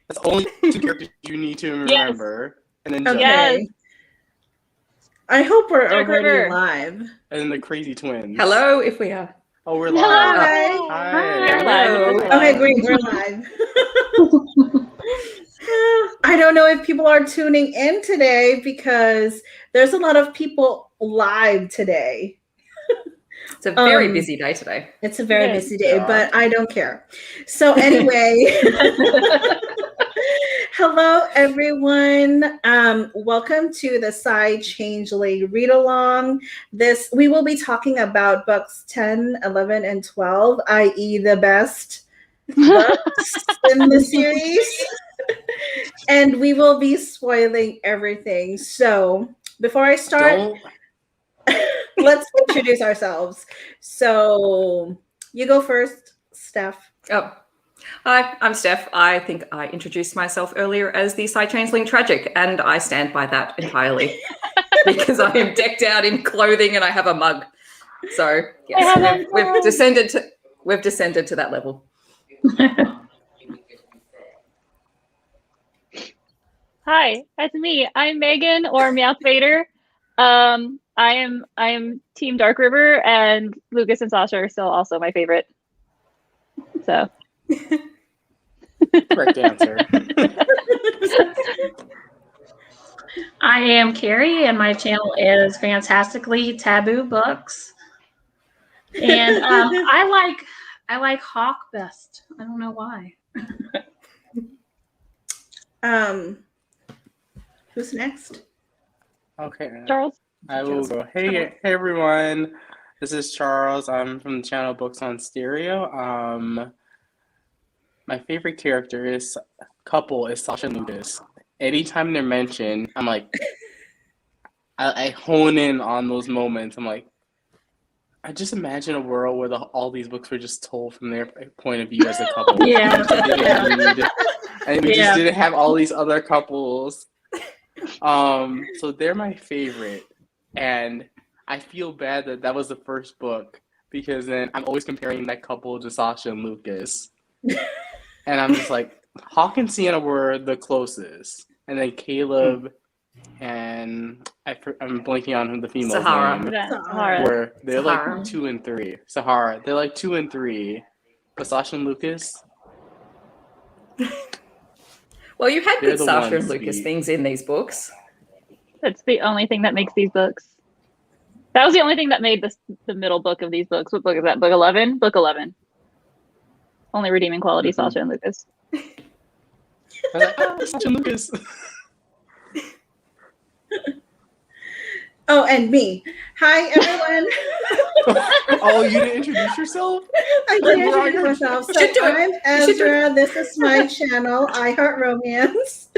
That's only 2 characters you need to remember. And then Okay. Yes. I hope we're Dark already River. live. And then the crazy twins. Hello, if we are. Oh, we're No. live. Hi. Hi. We're live. Hello. Okay, great. We're live. I don't know if people are tuning in today because there's a lot of people live today. It's a very busy day today. It's a very Yes. busy day, Yeah. but I don't care. So anyway, hello everyone. Welcome to the Psy-Changeling Readalong. We will be talking about books 10, 11, and 12, i.e. the best books in the series. And we will be spoiling everything. So before I start, let's introduce ourselves. So you go first, Steph. Oh, hi, I'm Steph. I think I introduced myself earlier as the Psy-Changeling Tragic, and I stand by that entirely because I am decked out in clothing and I have a mug. So yes, we've descended to that level. Hi, that's me. I'm Megan or Meowth Vader. I am Team Dark River, and Lucas and Sasha are still also my favorite. So Correct answer. I am Carrie, and my channel is Fantastically Taboo Books. And I like Hawk best. I don't know why. Who's next? Okay. Charles. I will go. Hey everyone. This is Charles. I'm from the channel Books on Stereo. My favorite character is Sasha and Lucas. Anytime they're mentioned, I'm like, I hone in on those moments. I'm like, I just imagine a world where all these books were just told from their point of view as a couple. Yeah. And we just didn't have all these other couples. So they're my favorite. And I feel bad that was the first book because then I'm always comparing that couple to Sasha and Lucas. And I'm just like, Hawk and Sienna were the closest. And then Caleb and I'm blanking on who the female Sahara. name. Sahara. Where they're Sahara. like 2 and 3. Sahara. They're like 2 and 3. But Sasha and Lucas. Well, you had They're good the Sasha ones and Lucas we- things in these books. That's the only thing that makes these books. That was the only thing that made the middle book of these books. What book is that? Book 11? Book 11. Only redeeming quality, Sasha and Lucas. I was like, oh, Sasha and Lucas. Oh, and me. Hi, everyone. Oh, you didn't introduce yourself? I did introduce myself. So should do it. I'm You should do Ezra. This is my channel, I Heart Romance.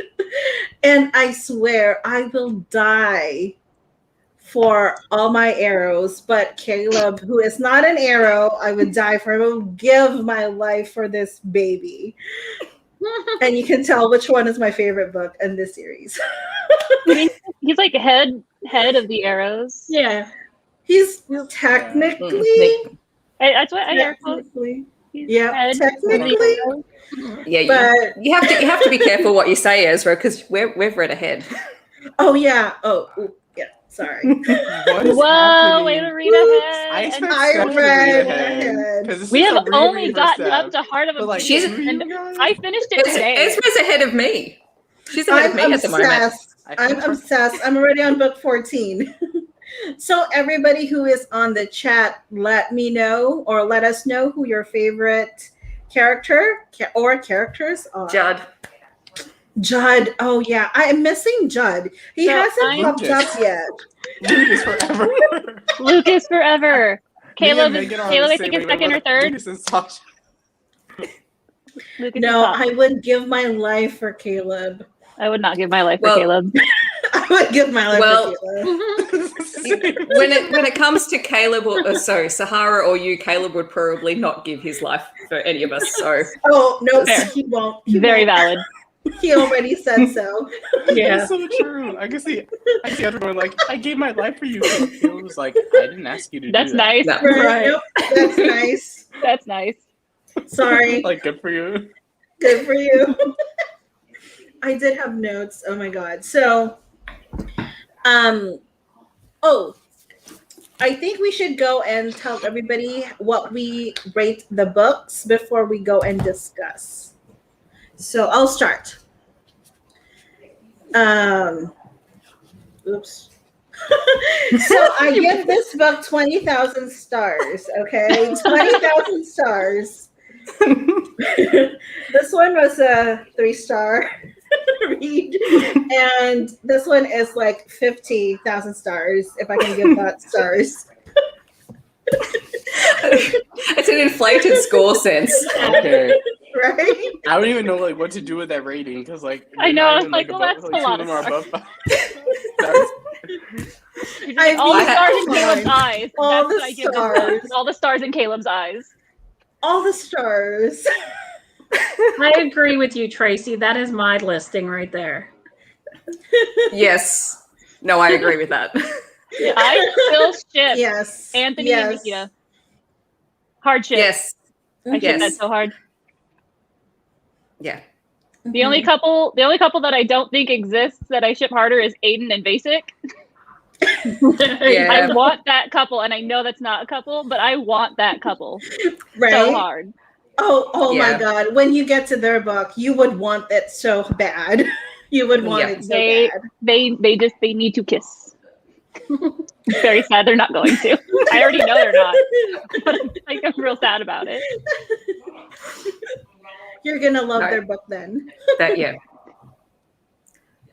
And I swear I will die for all my arrows, but Caleb, who is not an arrow, I would die for. I will give my life for this baby. And you can tell which one is my favorite book in this series. He's like head of the arrows. Yeah. He's technically, That's what I hear. technically, He's yeah, head of the technically, arrows. Yeah, but you have to be careful what you say, Ezra, because we've read ahead. oh yeah, ooh, yeah, sorry. What is Whoa, happening? way to read ahead. I expect I Steph to read read ahead. ahead. 'Cause this We is have a only reread for gotten Steph. up to Heart of But, like, Obsidian, two of and you guys? I finished it today. Ezra's ahead of me. She's ahead of me at the moment. Obsessed. I'm obsessed. I'm already on book 14. So everybody who is on the chat, let me know or let us know who your favorite character or characters are. Judd. Oh yeah, I'm missing Judd. He So hasn't popped Lucas. up yet. Lucas forever. Lucas forever. Caleb, Me and Megan are on Caleb, the I same think is wavelength, second or like third. Lucas and Sasha. Lucas No, is top. I would give my life for Caleb. I would not give my life Well, for Caleb. I would give my life Well, for Caleb. when it comes to Caleb Sahara or you, Caleb would probably not give his life for any of us. So Oh no, Fair. he won't. He Very won't. valid. He already said so. Yeah. It's so true. I can see everyone like, I gave my life for you. Caleb was like, I didn't ask you to That's do that. nice. No. Right. Nope, that's nice. That's nice. Sorry. Like, good for you. Good for you. I did have notes. Oh my god. So, oh, I think we should go and tell everybody what we rate the books before we go and discuss. So I'll start. Oops. So I give this book 20,000 stars. Okay, 20,000 stars. This one was a 3-star read, and this one is like 50,000 stars, if I can give that stars. It's an inflated score sense. Okay. Right? I don't even know like what to do with that rating because like I know, I was like, above, well, that's a two lot of of them are stars. above 5 stars. All the I- stars in Caleb's eyes. All That's the what I give this stars. book. All the stars in Caleb's eyes. All the stars. I agree with you, Tracy. That is my listing right there. Yes. No, I agree with that. I still ship Yes. Anthony and Yes. Nikita. Hard ship. Yes. I ship Yes. that so hard. Yeah. The only couple that I don't think exists that I ship harder is Aiden and Basic. Yeah. I want that couple, and I know that's not a couple, but I want that couple Right? so hard. Oh Yeah. my god. When you get to their book, you would want it so bad. You would want Yeah. it so bad. They need to kiss. Very sad they're not going to. I already know they're not, but I'm real sad about it. You're gonna love No. their book then. That, yeah.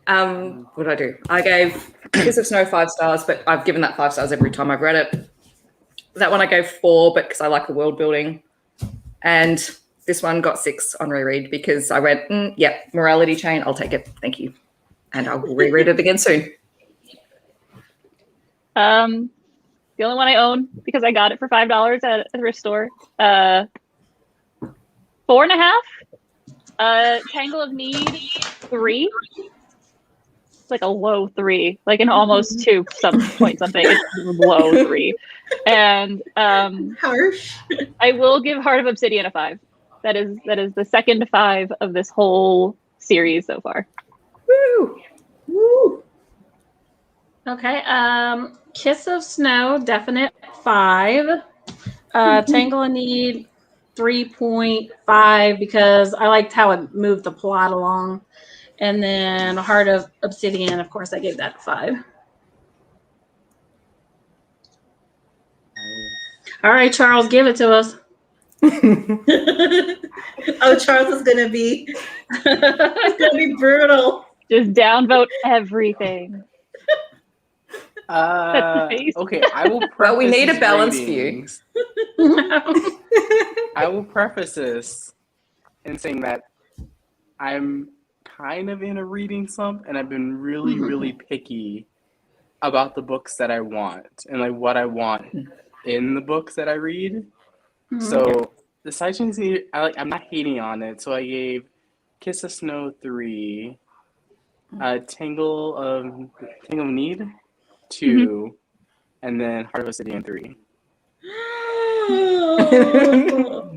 What did I do? I gave Kiss of Snow 5 stars, but I've given that 5 stars every time I've read it. That one I gave 4, but because I like the world building. And this one got 6 on reread because I went, yeah, morality chain, I'll take it. Thank you. And I will reread it again soon. The only one I own because I got it for $5 at a thrift store. 4.5. Tangle of Need 3. It's like a low 3, like an almost 2 something. It's low 3. And Harsh. I will give Heart of Obsidian a 5. That is the second 5 of this whole series so far. Woo! Woo. Okay. Kiss of Snow, definite 5. Tangle of Need 3.5 because I liked how it moved the plot along. And then Heart of Obsidian, of course, I gave that a 5. All right, Charles, give it to us. Oh, Charles is gonna be it's gonna be brutal. Just downvote everything. That's the face. Okay, I will preface Well, we need a these balanced ratings. I will preface this in saying that I'm kind of in a reading slump and I've been really, really picky about the books that I want and like what I want in the books that I read. So the Psy-Changeling, I'm not hating on it. So I gave Kiss of Snow 3, Tangle of Need 2, and then Heart of Obsidian 3.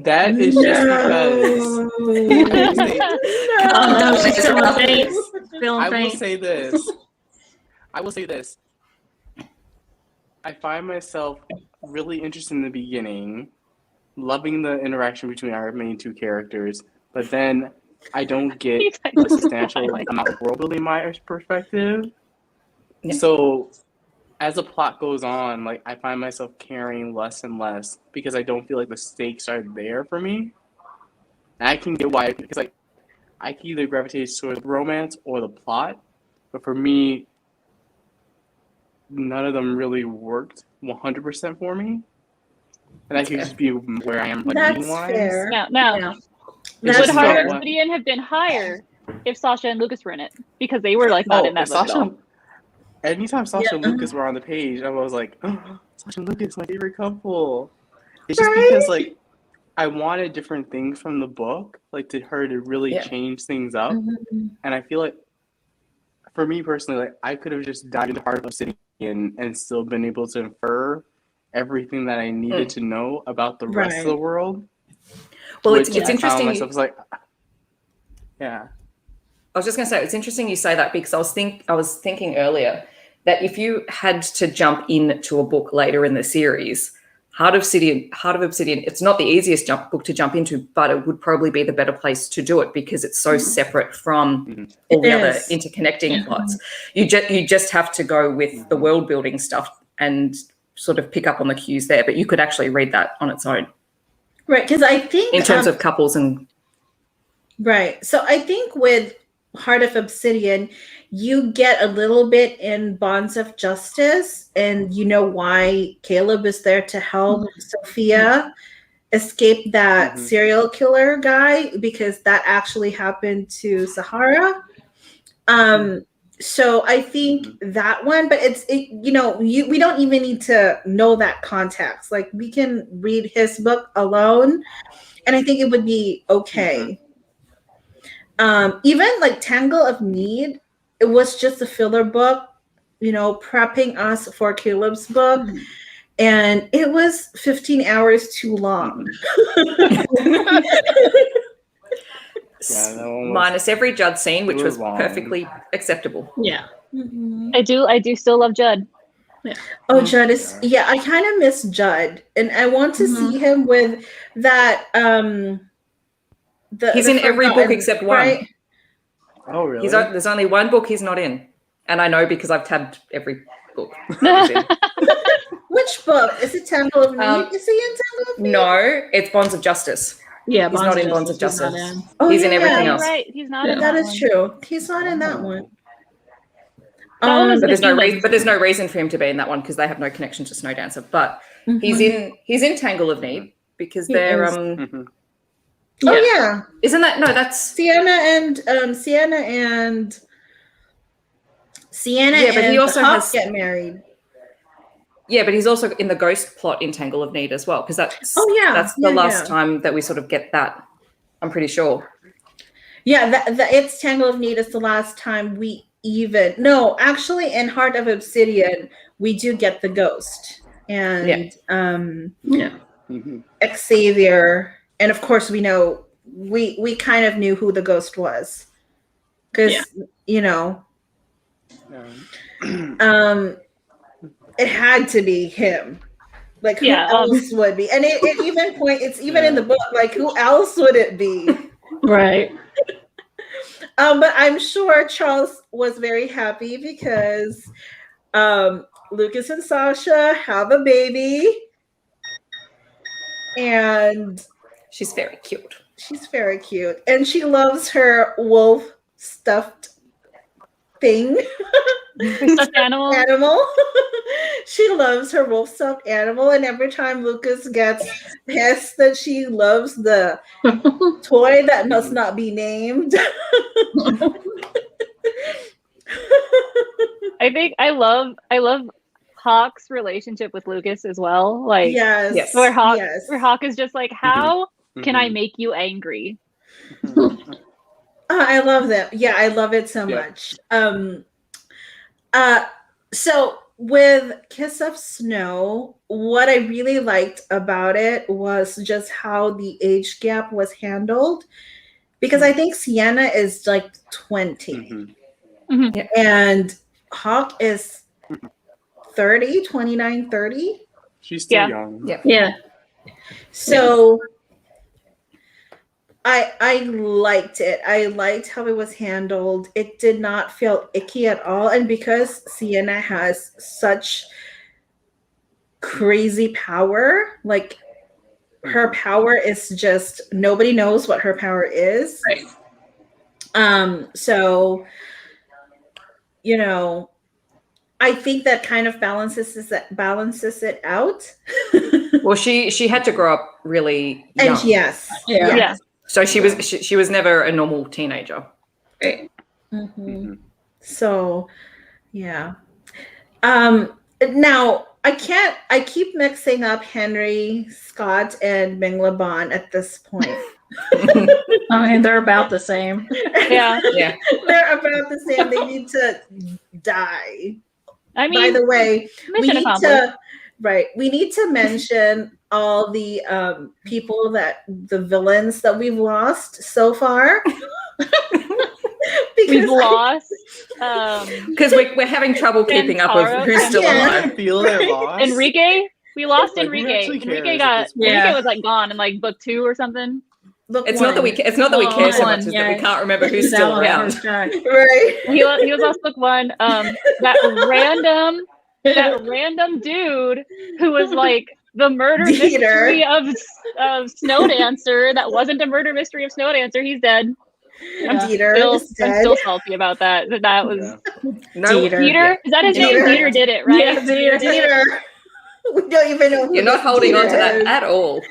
That is just because Oh no, she's It's feeling rough. faint. Feeling I will faint. say this. I find myself really interested in the beginning, loving the interaction between our main 2 characters, but then I don't get a substantial amount of world building in my perspective. Yeah. So as the plot goes on, like I find myself caring less and less because I don't feel like the stakes are there for me. And I can get why, because like I can either gravitate towards romance or the plot, but for me, none of them really worked 100% for me. And that could just be where I am, like, That's reading-wise. fair. Now, Yeah. It's would just Heart not of what- Obsidian have been higher if Sasha and Lucas were in it? Because they were like not in that book at all. Anytime Sasha and Lucas were on the page, I was like, oh, Sasha and Lucas, my favorite couple. It's just because like I wanted different things from the book, like to her to really change things up. And I feel like for me personally, like I could have just dived into Heart of Obsidian and still been able to infer everything that I needed to know about the rest of the world. Well, it's which I found interesting. myself was like, yeah. I was just going to say, it's interesting you say that because I was thinking earlier that if you had to jump into a book later in the series, Heart of Obsidian, it's not the easiest book to jump into, but it would probably be the better place to do it because it's so separate from all the other interconnecting plots. You just have to go with the world building stuff and sort of pick up on the cues there, but you could actually read that on its own. Right, because I think in terms of couples and right. So I think with Heart of Obsidian, you get a little bit in Bonds of Justice, and you know why Caleb is there to help Sophia escape that serial killer guy, because that actually happened to Sahara. So I think that one, but we don't even need to know that context. Like, we can read his book alone, and I think it would be okay. Even like Tangle of Need, it was just a filler book, prepping us for Caleb's book. And it was 15 hours too long. Minus every Judd scene, which was perfectly acceptable. Yeah. I do still love Judd. Yeah. Oh, Judd is, I kind of miss Judd. And I want to see him with that, he's in every book except one. Right? Oh, really? There's only one book he's not in. And I know because I've tabbed every book. Which book? Is it Tangle of Need? Is he in Tangle of Need? No, it's Bonds of Justice. Yeah, he's not in Bonds of Justice. He's in everything else. Right, he's not in that that is one. true. He's not in that one. That But there's no reason for him to be in that one because they have no connection to Snow Dancer. But he's in Tangle of Need because they're Oh yeah. Isn't that that's Sienna and but he also Hawk get married. Yeah, but he's also in the ghost plot in Tangle of Need as well, because that's the last time that we sort of get that. I'm pretty sure. Yeah, it's Tangle of Need is the last time we actually in Heart of Obsidian we do get the ghost and Xavier, and of course we know we kind of knew who the ghost was because it had to be him. Like, who else would be? And it's even in the book, like, who else would it be? Right. But I'm sure Charles was very happy because Lucas and Sasha have a baby. And she's very cute. She's very cute. And she loves her wolf stuffed thing. Stuffed animal. She loves her wolf stuffed animal, and every time Lucas gets pissed that she loves the toy that must not be named. I love Hawk's relationship with Lucas as well. Like, where Hawk is just like, how can I make you angry? I love that. Yeah, I love it so much. So with Kiss of Snow, what I really liked about it was just how the age gap was handled, because I think Sienna is like 20 and Hawk is 30, 29, 30. She's still young. Yeah. So I liked it. I liked how it was handled. It did not feel icky at all. And because Sienna has such crazy power, like her power is just, nobody knows what her power is. Right. So, I think that kind of balances it out. Well, she had to grow up really young. And yes. So she was never a normal teenager. Right. So, yeah. Now I keep mixing up Henry Scott and Ming Laban at this point. I mean, they're about the same. Yeah. They're about the same. They need to die. I mean, by the way, we need to mention all the the villains that we've lost so far. Because We've lost Because we're having trouble keeping up with Santaro- who's still Yeah. alive. I feel they're lost. Enrique. We lost Like, who Enrique. actually cares Enrique at this point? Enrique was like gone in like book 2 or something. Look, It's not that we care so much, it's yeah. that we can't remember who's That still one around. first guy. right. He was lost book 1. That random dude who was like the murder Peter. mystery of Snowdancer. That wasn't a murder mystery of Snowdancer. He's dead. Peter I'm is dead. still salty about that. That was Yeah. No, Dieter. Peter. Is that his Peter. name? Peter did it, right? Yeah, Dieter. Peter. We don't even know who you're not this holding on to Peter that is. at all.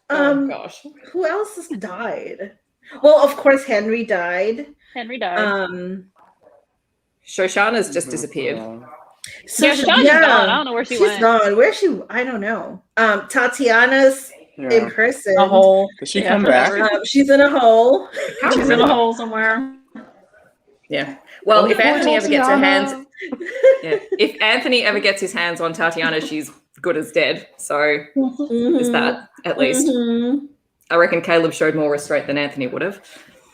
Oh gosh. Who else has died? Well, of course, Henry died. Henry died. Shoshana's just disappeared. So yeah, Shauna's gone. I don't know where she she's went. gone. Where's she? I don't know. Tatiana's in Yeah. prison. A hole. Does she Yeah, come back? forever. She's in a hole. She's in a hole somewhere. Yeah. Well, Oh, if Anthony ever gets her Tatiana. hands, if Anthony ever gets his hands on Tatiana, she's good as dead. So is that at least? Mhm. I reckon Caleb showed more restraint than Anthony would have.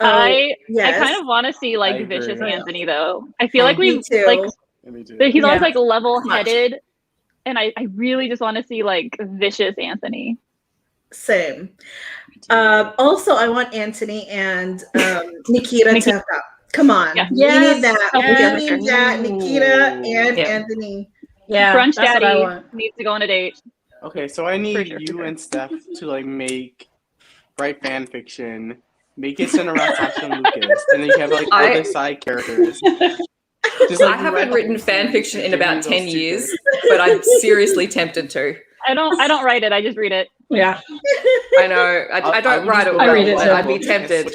I yes. kind of want to see I like agree. vicious Anthony though. I feel like Me we too. like Me too. he's always Yeah. like level-headed, and I really just want to see like vicious Anthony. Same. Also, I want Anthony and Nikita to hook up. Come on. Yeah. We Yes. need that. Oh, We yeah. need that. Nikita and Yeah. Anthony. Yeah, Brunch that's what I Daddy want. needs to go on a date. Okay, so I need sure, for you sure. and Steph to like write fan fiction, make it center around Sasha and Lucas, and then you have like other side characters. Just, I haven't written fan fiction in about 10 years, but I'm seriously tempted to. I don't write it. I just read it. Yeah. I know. I don't write it I well, read it but too. I'd be tempted.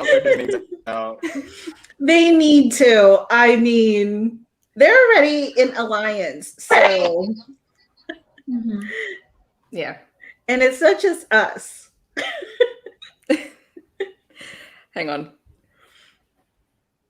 They need to. I mean, they're already in alliance. So, Mhm. Yeah. and it's not just us. Hang on.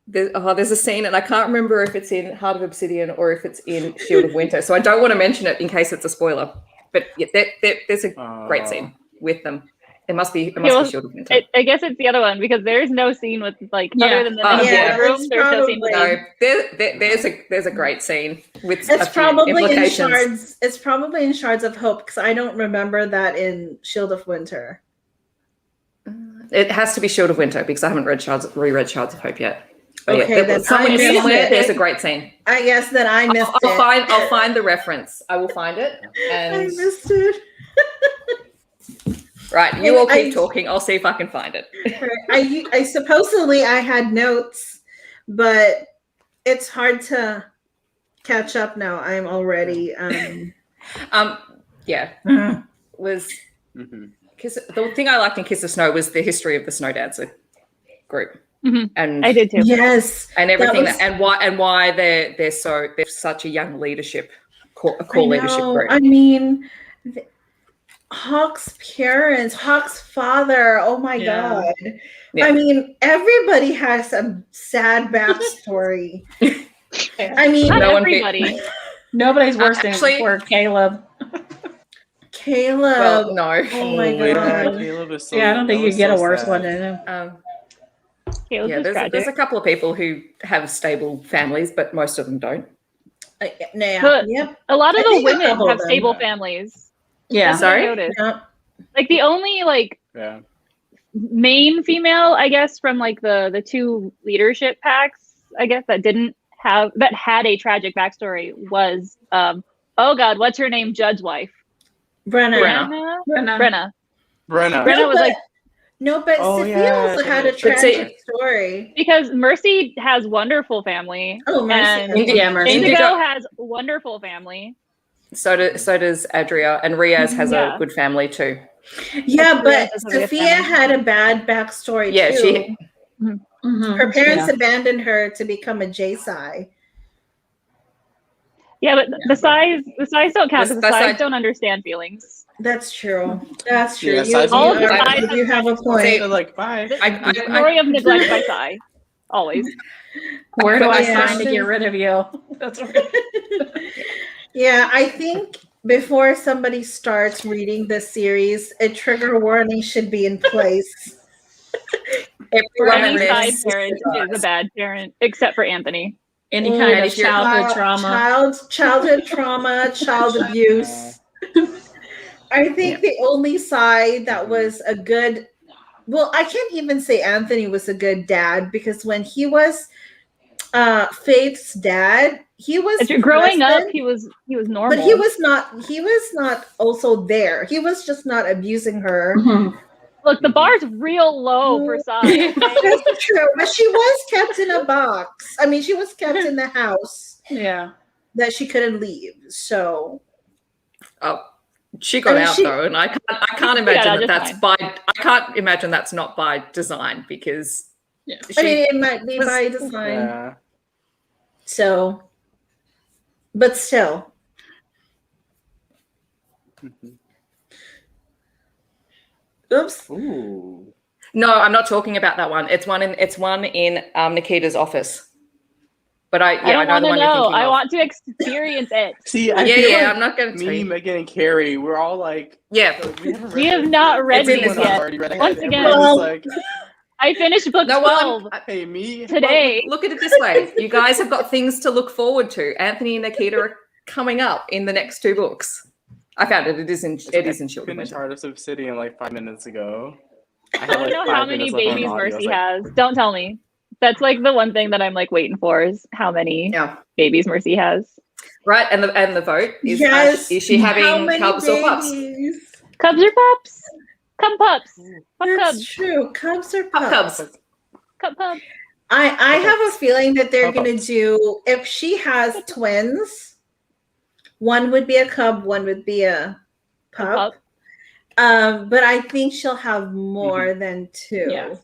There's a scene, and I can't remember if it's in Heart of Obsidian or if it's in Shield of Winter, so I don't want to mention it in case it's a spoiler. But yeah, there's a great scene with them. It must be Shield of Winter. I guess it's the other one because there's no scene with like Yeah. other than the Oh, in the yeah. bedroom. It's There's no scene with probably- them. No, there's a great scene with a It's few probably in implications. shards. It's probably in Shards of Hope because I don't remember that in Shield of Winter. It has to be Shield of Winter because I haven't reread Shards of Hope yet. But Okay, then somewhere, I missed somewhere it. there's a great scene. I guess that I missed I'll find the reference. I will find it. I And missed it. right, you all I- keep talking. I'll see if I can find it. I supposedly I had notes, but it's hard to catch up now. I'm already Yeah, Mhm. was Mhm. the thing I liked in Kiss of Snow was the history of the Snow Dancer group, Mhm. and I did too. yes. and everything was- and why they're such a young leadership, core leadership group. I mean, Hawk's parents, Hawk's father. Oh my Yeah. god. Yeah. I mean, everybody has a sad backstory. I mean, Not No one everybody. Nobody's worse than Actually- poor Caleb. Caleb. Well, no. Oh my wait, god. Caleb is so, Yeah, I don't think that you was get so a worse sad. one than him. Caleb's Yeah, just there's tragic. a couple of people who have stable families, but most of them don't. Yeah. But- Yep. A lot of I the think a women couple have of them. stable families. Yeah. That's what I Sorry? noticed. Yep. Like the only like Yeah. main female, I guess, from like the two leadership packs, I guess that had a tragic backstory was oh god, what's her name? Judge wife. Brenna. Brenna. Brenna. Brenna. Brenna was but- like No, but Oh, Sophia yeah, also had a but see- tragic story. because Mercy has wonderful family. Oh, Mercy. And Yeah, Mercy. Indigo has wonderful family. So does Adria, and Riaz has Yeah. a good family too. Yeah, but Sophia doesn't have a Sophia family. had a bad backstory Yeah, too. she- Mhm. Her parents Yeah. abandoned her to become a J-Psy. Yeah, but the size don't count because the The size size- don't understand feelings. That's true. That's true. Yeah, you, size All of the the- size you have a point. They're like, bye. I Story of neglect by Psy. Always. Where do I Yeah. sign to get rid of you? That's right. Yeah, I think before somebody starts reading this series, a trigger warning should be in place. Everyone Any reads side Sister parent Dies. is a bad parent, except for Anthony. Any Oh, kind and of if you're- childhood trauma. Childhood trauma, child abuse. I think the only side that was a good, well, I can't even say Anthony was a good dad, because when he was Faith's dad, he was Growing up, present, he was normal. but he was not also there. He was just not abusing her. Mhm. Look, the bar's real low for Psy. Okay? That's true, but she was kept in a box. I mean, she was kept in the house Yeah. that she couldn't leave. So Oh, she got I mean, out though, and I can't imagine that's just by. I can't imagine that's not by design, because Yeah. I mean, it might be by design. Yeah. So, but still, oops. Ooh. No, I'm not talking about that one. It's one in Nikita's office. But I I don't know the want to one you're know. thinking I of. want to experience it. See, I feel Yeah, like I'm not going to tell me, you. Megan, and Carrie, we're all like, Yeah. We have not read It's in these this yet. already read ahead. Once again- Everyone's like, I finished book No, 12 well, hey, me. today. look at it this way. You guys have got things to look forward to. Anthony and Nikita are coming up in the next 2 books. I found it. It is in Children's finished Winter. Heart of Obsidian like 5 minutes ago. I don't know how many babies Mercy Mercy has. Don't tell me. That's like the one thing that I'm like waiting for is how many Yeah. babies Mercy has. Right, and the vote is Yes. is she How having many cubs or pups? babies? Cubs or pups? Cub pups. Pup That's cubs. true. Cubs or Pup pups? cubs. Cub pups. I have a feeling that they're Pup going to do, if she has twins, one would be a cub, one would be a pup. But I think she'll have more than 2. Yeah.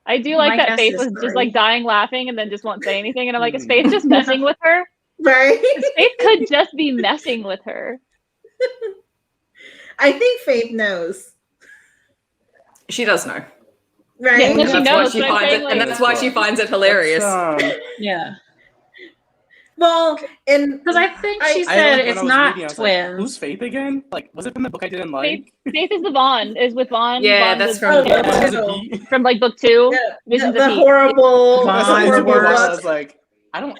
I do like My that guess Faith is was just 3. like dying laughing and then just won't say anything. And I'm like, is Faith just messing with her? Right? 'Cause Faith could just be messing with her. I think Faith knows. She does know. Right? Yeah, And she that's knows, why she but I'm finds saying, it, and like- that's why she finds it hilarious. Yeah. Well, and Because I think she I- said when I it's was not reading, I was like, twins. who's Faith again? Like, was it from the book I didn't like? Faith is the Vaughn, is with Vaughn. Yeah, Vaughn that's was- from Oh, the yeah. book. Was it no. Pete? from like book 2. Visions the of Pete. horrible, That's Vaughn the is horrible worse. one. I was like, I don't.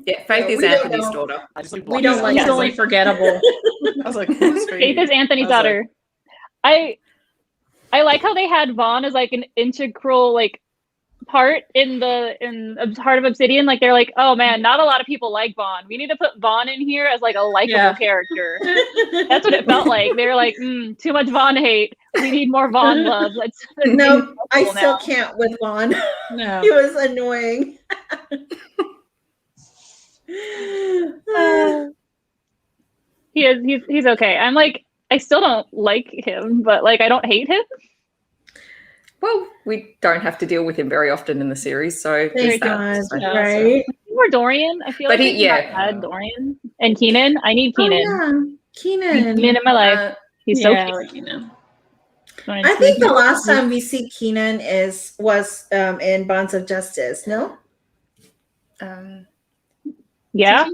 Yeah, Faith is we don't Anthony's know. daughter. I just like We don't like blocked it. He's I was only like, forgettable. I was like, who's Faith? Faith is Anthony's I was like, daughter. I like how they had Vaughn as like an integral like part in Heart of Obsidian. Like they're like, oh man, not a lot of people like Vaughn. We need to put Vaughn in here as like a likable Yeah. character. That's what it felt like. They were like, too much Vaughn hate. We need more Vaughn love. Let's No, I now. still can't with Vaughn. No. He was annoying. He's okay. I'm like, I still don't like him, but like I don't hate him. Well, we don't have to deal with him very often in the series, so Thank there's God, that. Yeah, right? More Dorian. I feel But like he- we yeah. had Dorian and Keenan. I need Keenan. Oh, yeah. Keenan. Keenan in my life. Uh, He's so Yeah, cute. like, you know. I think the last time we see Keenan was in Bonds of Justice. No. Yeah.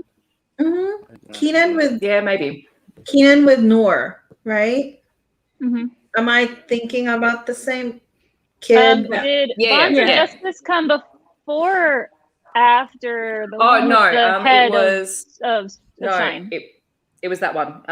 Mm-hmm. Keenan with Noor, right? Mm-hmm. Am I thinking about the same kid? Did Yeah, Bonds of yeah. Justice come before or after the Oh one no, with the it head was of no, Shine? it was that one.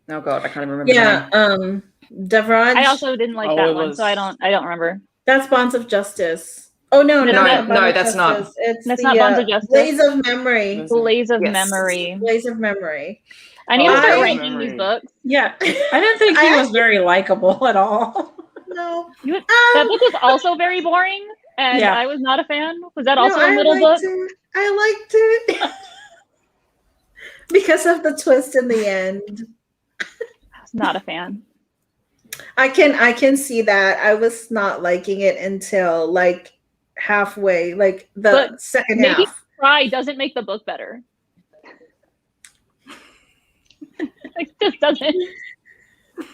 Oh god, I can't even remember. Yeah. The name. Devraj. I also didn't like Oh, that it one, was- so I don't remember. That's Bonds of Justice. Oh no, No, not no, Bonds of that's not. Justice. It's That's the, not Bonds of Justice. Blaze of Memory. That's- Blaze of Yes. Memory. Blaze of Memory. I need to Oh, start I- ranking these books. Yeah. I didn't think he was very likable at all. No. That book was also very boring, and Yeah. I was not a fan. Was that No, also a I middle book? liked it. I liked it because of the twist in the end. I was not a fan. I can see that. I was not liking it until like halfway, like the But second maybe half. Cry doesn't make the book better. It just doesn't.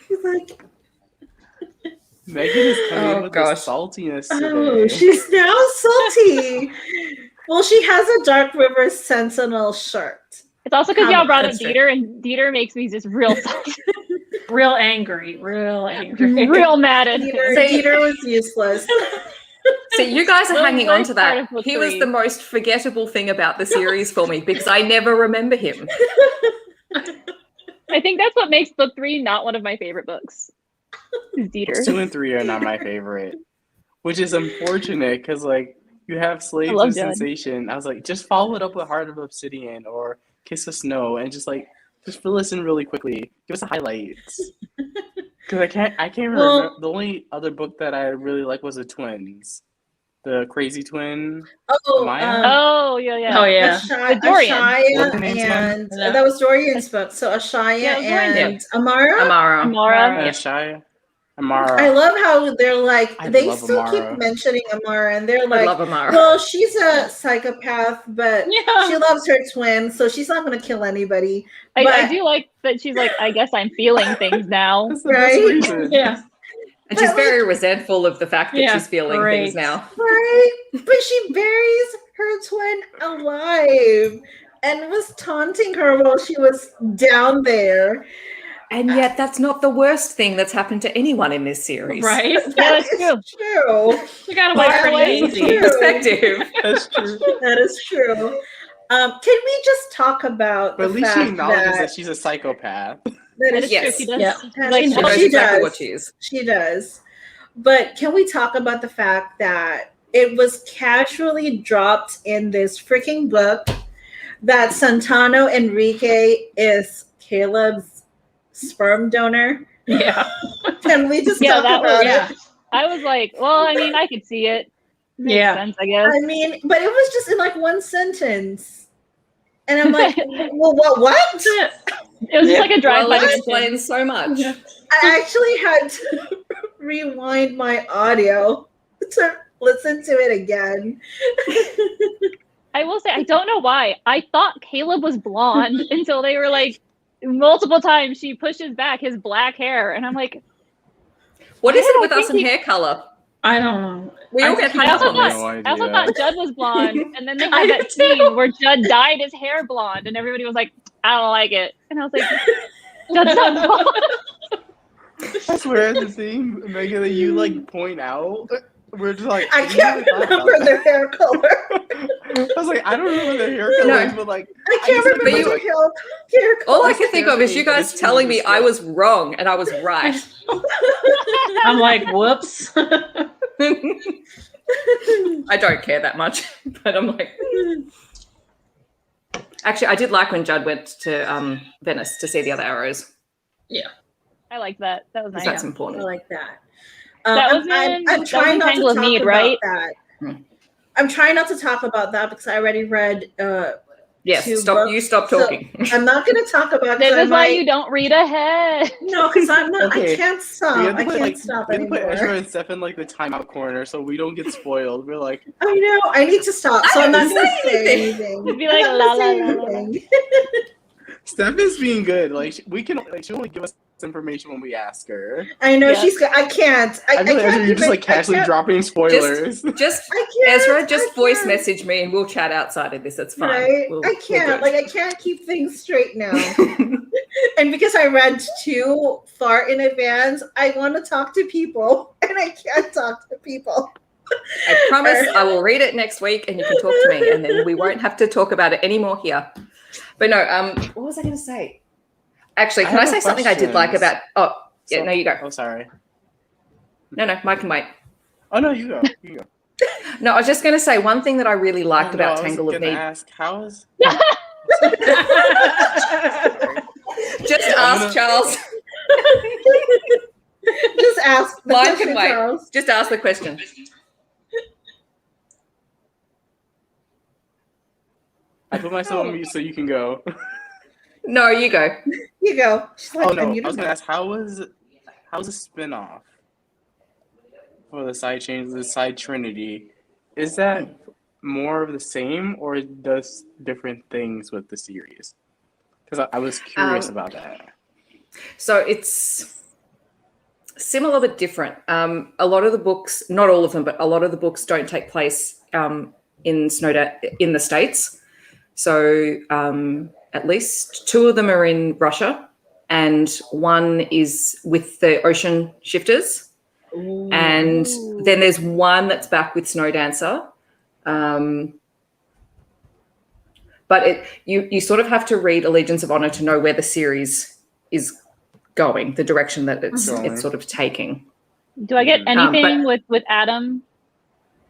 She's like, Megan is coming in with gosh. the saltiness oh, today. she's now salty. Well, she has a Dark River Sentinel shirt. It's also because y'all brought up That's right. Dieter, and Dieter makes me just real salty. real angry, real angry. Real mad at him. Peter was useless. See, you guys are The hanging on to worst part that. of book He was 3. the most forgettable thing about the series for me because I never remember him. I think that's what makes book 3 not one of my favorite books. Is Books Dieter. 2 and 3 are not my favorite, which is unfortunate because like you have Slaves love of Judd. Sensation. I was like, just follow it up with Heart of Obsidian or Kiss of Snow, and just fill us in really quickly. Give us the highlights. Because I can't remember. The only other book that I really like was the twins, the crazy twin. Oh, Maya? Oh, yeah. Oh yeah. Dorian. What's her name again? and Yeah. that was Dorian's book. So Ashaya Yeah, it was Dorian. and Amara. Amara. Amara. Shia, Amara. I love how they're like I they love still Amara. keep mentioning Amara, and they're I like, love Amara. well, she's a psychopath, but Yeah. she loves her twin, so she's not going to kill anybody. I But- do like that she's like, I guess I'm feeling things now. That's the best Right? reason. Yeah. And she's But, very resentful of the fact that Yeah, she's feeling great. things now. Right? But she buries her twin alive and was taunting her while she was down there. And yet that's not the worst thing that's happened to anyone in this series. Right. Yeah, that's That true. is true. You gotta But wait for that it is easy. true. Perspective. That's true. That is true. Can we just talk about But at the least she fact acknowledges that that she's a psychopath. that That is is Yes. true. She does. Yeah. She's She like, She knows She exactly does. what she is. She does. But can we talk about the fact that it was casually dropped in this freaking book that Santano Enrique is Caleb's sperm donor? Yeah. Can we just Yeah, talk that was- about Yeah. it? I was like, well, I mean, I could see it. Makes Yeah. sense, I guess. I mean, but it was just in like one sentence. And I'm like, well, what? That's it. It was just like a Well, drive-by. it mention. explains so much. Yeah. I actually had to rewind my audio to listen to it again. I will say, I don't know why. I thought Caleb was blonde until they were like, multiple times she pushes back his black hair. And I'm like, What is I it don't with us think and hair color? I don't know. We all get hung I up also on thought, this. No I also idea. thought Judd was blonde. And then they I had did that scene too. where Judd dyed his hair blonde. And everybody was like, I don't like it. And I was like, Judd's not blonde. I swear the thing, Megan, that you like point out, we're just like I "You can't never thought about remember their that." hair color. I was like, I don't remember their hair color, No. but like I can't just remember remember, their like, hair color. All I can think of is you guys It's telling me I just- was wrong and I was right. I'm like, whoops. I don't care that much, but I'm like. Actually, I did like when Judd went to Venice to see the other arrows. I like that. That was Because nice. that's I important. like that. That was I'm in- that was trying in not to Tangle of talk Need, about right? that. Hmm. I'm trying not to talk about that because I already read. Yes, Two stop. books. You stop So- talking. I'm not going to talk about. This 'cause I is why might- you don't read ahead. No, because I'm not. I Okay, can't stop. we have to I put can't like stop we have to put Ezra anymore. and Steph in like the timeout corner so we don't get spoiled. We're like, I know. I need to stop. So I I'm not didn't going to say say anything. anything. Be like, I'm la, not la, saying la, la, la. anything. Steph is being good. Like we can, like she'll only give us information when we ask her. I know Yeah. she's. I can't. I feel like Ezra, can't you're just even- like casually I can't- dropping spoilers. Just I can't. Ezra, just I voice can't. message me and we'll chat outside of this. It's fine. Right? We'll- I we're can't. good. Like I can't keep things straight now. And because I read too far in advance, I want to talk to people, and I can't talk to people. I promise I will read it next week and you can talk to me and then we won't have to talk about it anymore here. But no, what was I going to say? Actually, I can I have say something I did like questions. about... Oh, yeah, So- no, you go. Oh, sorry. No, Mike can wait. Oh no, you go. You go. No, I was just going to say one thing that I really liked Oh, no, about I was Tangle of gonna Need. ask, how is? Just I'm ask Charles. Just ask. The Mine question, can wait. Charles. Just ask the question. I put myself on mute so you can go. No, you go. You go. She's like, Oh no, and you I was don't gonna ask how's the spinoff for the the side Trinity? Is that more of the same or it does different things with the series? Because I was curious about that. So it's similar but different. A lot of the books, not all of them, but a lot of the books don't take place in the States. So at least two of them are in Russia and one is with the ocean shifters. Ooh. And then there's one that's back with Snow Dancer. But you sort of have to read Allegiance of Honor to know where the series is going, the direction that it's sort of taking. Do I get anything with Adam?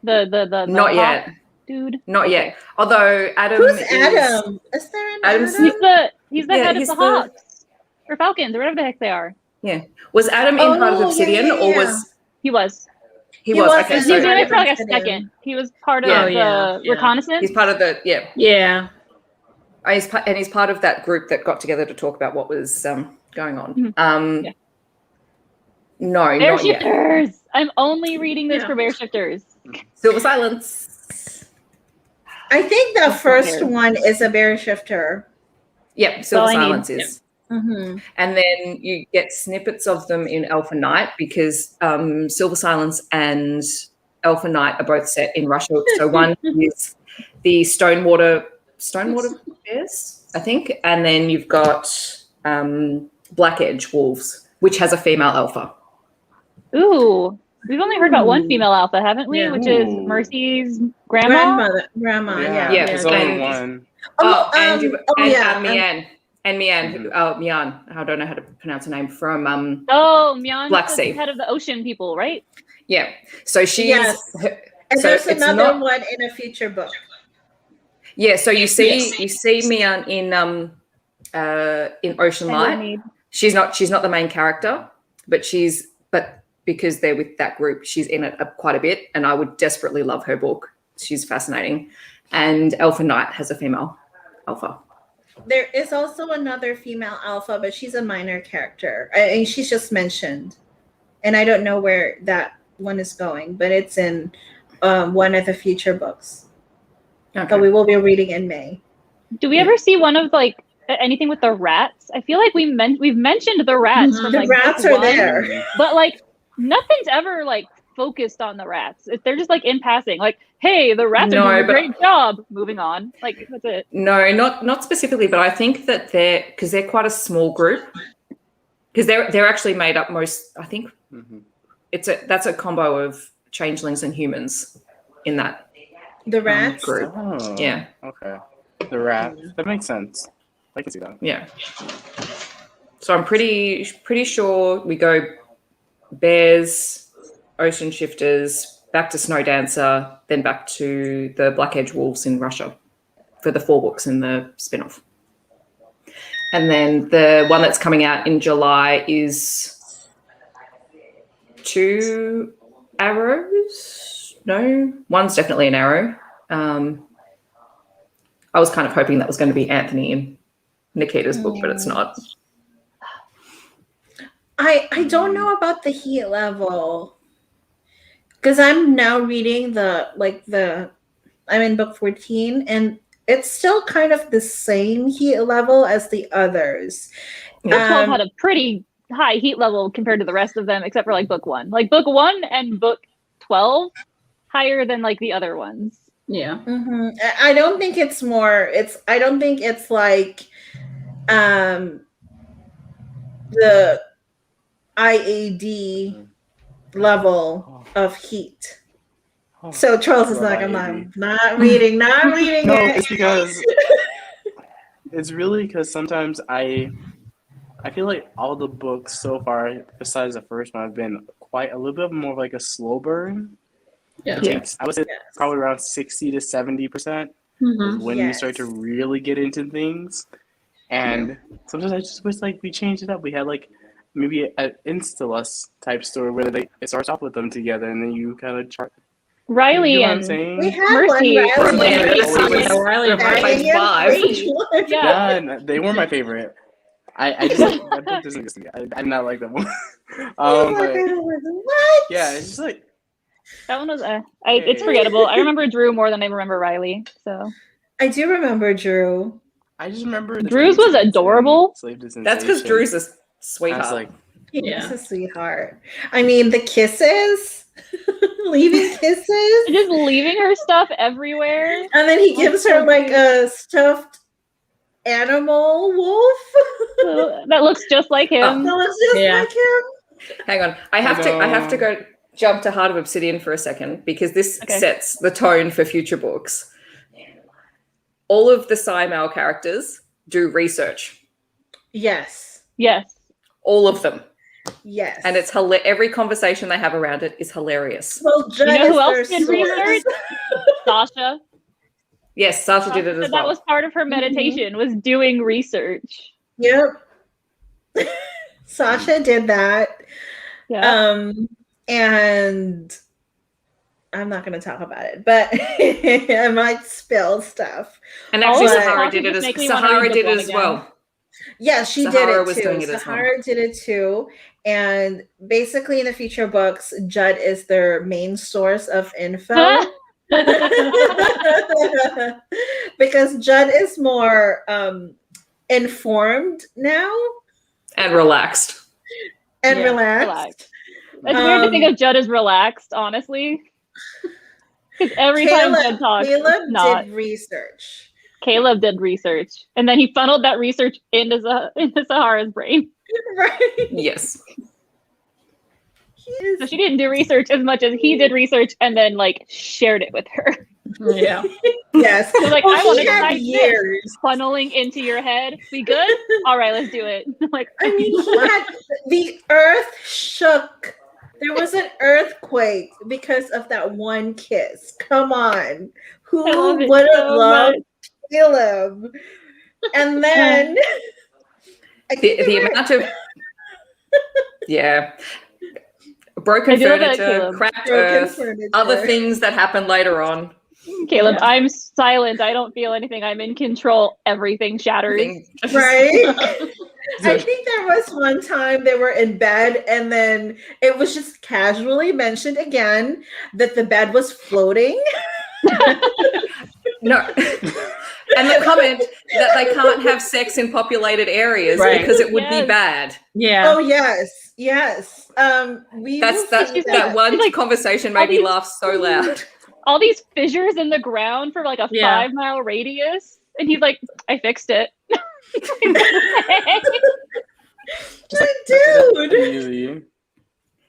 The not yet, dude. Not yet. Although Adam Who's Adam? Is there an Adam's- Adam? He's the head of the Hawks or Falcons or whatever the heck they are. Yeah. Was Adam in Heart of Obsidian or was He was. he was okay? He So was in it for like a second. He was part of the reconnaissance. he's part of the Yeah. He's part of that group that got together to talk about what was going on. Mhm. No, Bear not yet. shifters. I'm only reading this for bear shifters. Silver Silence. I think the first one is a bear shifter. Yep, Silver all I need. Silence is. Mm-hmm. And then you get snippets of them in Alpha Night because Silver Silence and Alpha Night are both set in Russia. So one is the Stonewater Bears, I think, and then you've got Black Edge Wolves, which has a female alpha. Ooh. We've only heard about one female alpha, haven't we? Yeah. Which is Ooh. Mercy's grandma. Grandma, yeah. Yeah, there's so- only one. Mian. And Mian, Mian, I don't know how to pronounce her name, from Mian Black is Sea. the head of the ocean people, right? yeah. So she's Yes. And so there's it's another not- one in a future book. yeah, so you see Mian in Ocean Tangle of Light. Need. She's not the main character, but because they're with that group, she's in it quite a bit, and I would desperately love her book. She's fascinating. And Alpha Knight has a female alpha. There is also another female alpha, but she's a minor character. And she's just mentioned. And I don't know where that one is going, but it's in one of the future books. Okay. But we will be reading in May. Do we ever see one of like anything with the rats? I feel like we've mentioned the rats from The like rats book are one, there. but like nothing's ever like focused on the rats. They're just like in passing, like, hey, the rats are doing a great job. Moving on, like that's it. No, not specifically, but I think that they're quite a small group because they're actually made up most. I think that's a combo of changelings and humans in that The rats? group. Oh, Yeah. Okay. The rat. That makes sense. I can see that. Yeah. So I'm pretty sure we go bears, ocean shifters, back to Snow Dancer, then back to the Black Edge Wolves in Russia for the 4 books in the spin-off. And then the one that's coming out in July is 2 arrows. No, one's definitely an arrow. I was kind of hoping that was going to be Anthony and Nikita's book, but it's not. I don't know about the heat level. Because I'm now reading I'm in book 14 and it's still kind of the same heat level as the others. Book 12 had a pretty high heat level compared to the rest of them, except for like book 1. Like book 1 and book 12 higher than like the other ones. Yeah. Mm-hmm. I don't think it's more. I don't think it's like the IAD level of heat. So Charles is like, I'm not reading No, it. it's because it's really because sometimes I feel like all the books so far, besides the first one, have been quite a little bit more of like a slow burn. Yeah. I would say probably around 60 to 70% Mhm. when you start to really get into things. And sometimes I just wish like we changed it up. We had like maybe an Instalus type story where it starts off with them together and then you kind of chart. Riley You know what I'm and saying? We had Mercy. one. Riley and Riley five. Yeah. Yeah, they were my favorite. I just that book doesn't exist to me. I did not like that one. But What? yeah, it's just like That one was it's forgettable. I remember Drew more than I remember Riley. So I do remember Drew. I just remember Drew's was adorable. That's because Drew's a sweetheart. I was like, He's Yeah. a sweetheart. I mean, the kisses, leaving kisses, just leaving her stuff everywhere. and then he gives her like a stuffed animal wolf. That looks just like him. That looks just Yeah. like him. Hang on. I have to go jump to Heart of Obsidian for a second because this sets the tone for future books. All of the Psy male characters do research. Yes. Yes. All of them. Yes. And it's every conversation they have around it is hilarious. Well, Judd You know is who else their did source. research? Sasha. Yes, Sasha did it as That well. was part of her meditation, was doing research. Yep. Sasha did that. Yeah. And I'm not going to talk about it, but I might spill stuff. And actually, But- Sahara did it as well. Yeah, she Sahara did was it doing too. it as well. Sahara did it too. And basically, in the future books, Judd is their main source of info. Because Judd is more informed now And relaxed. and Yeah, relaxed. It's weird to think of Judd as relaxed, honestly. Because every time Judd talks, Caleb it's not. did research. Caleb did research, and then he funneled that research into Sahara's brain. Right? Yes. So she didn't do research as much as he did research, and then like shared it with her. Yeah. Yes. So like, Well, I want he to had try years. this, funneling into your head. We good? All right, let's do it. Like, I mean, he had the earth shook. There was an earthquake because of that one kiss. Come on. Who I love it would have so loved much. Caleb? And then I think The they were- amount of broken I do love that, furniture, Caleb. cracked broken earth, furniture. other things that happen later on. Caleb, Yeah. I'm silent. I don't feel anything. I'm in control. Everything shatters. Right? I think there was one time they were in bed and then it was just casually mentioned again that the bed was floating. No. And the comment that they can't have sex in populated areas Right. because it would Yes. be bad. Yeah. Oh yes, yes. We will see That one Like, conversation all made me these- laugh so loud. All these fissures in the ground for like a Yeah. 5-mile radius. And he's like, I fixed it. Dude. Really?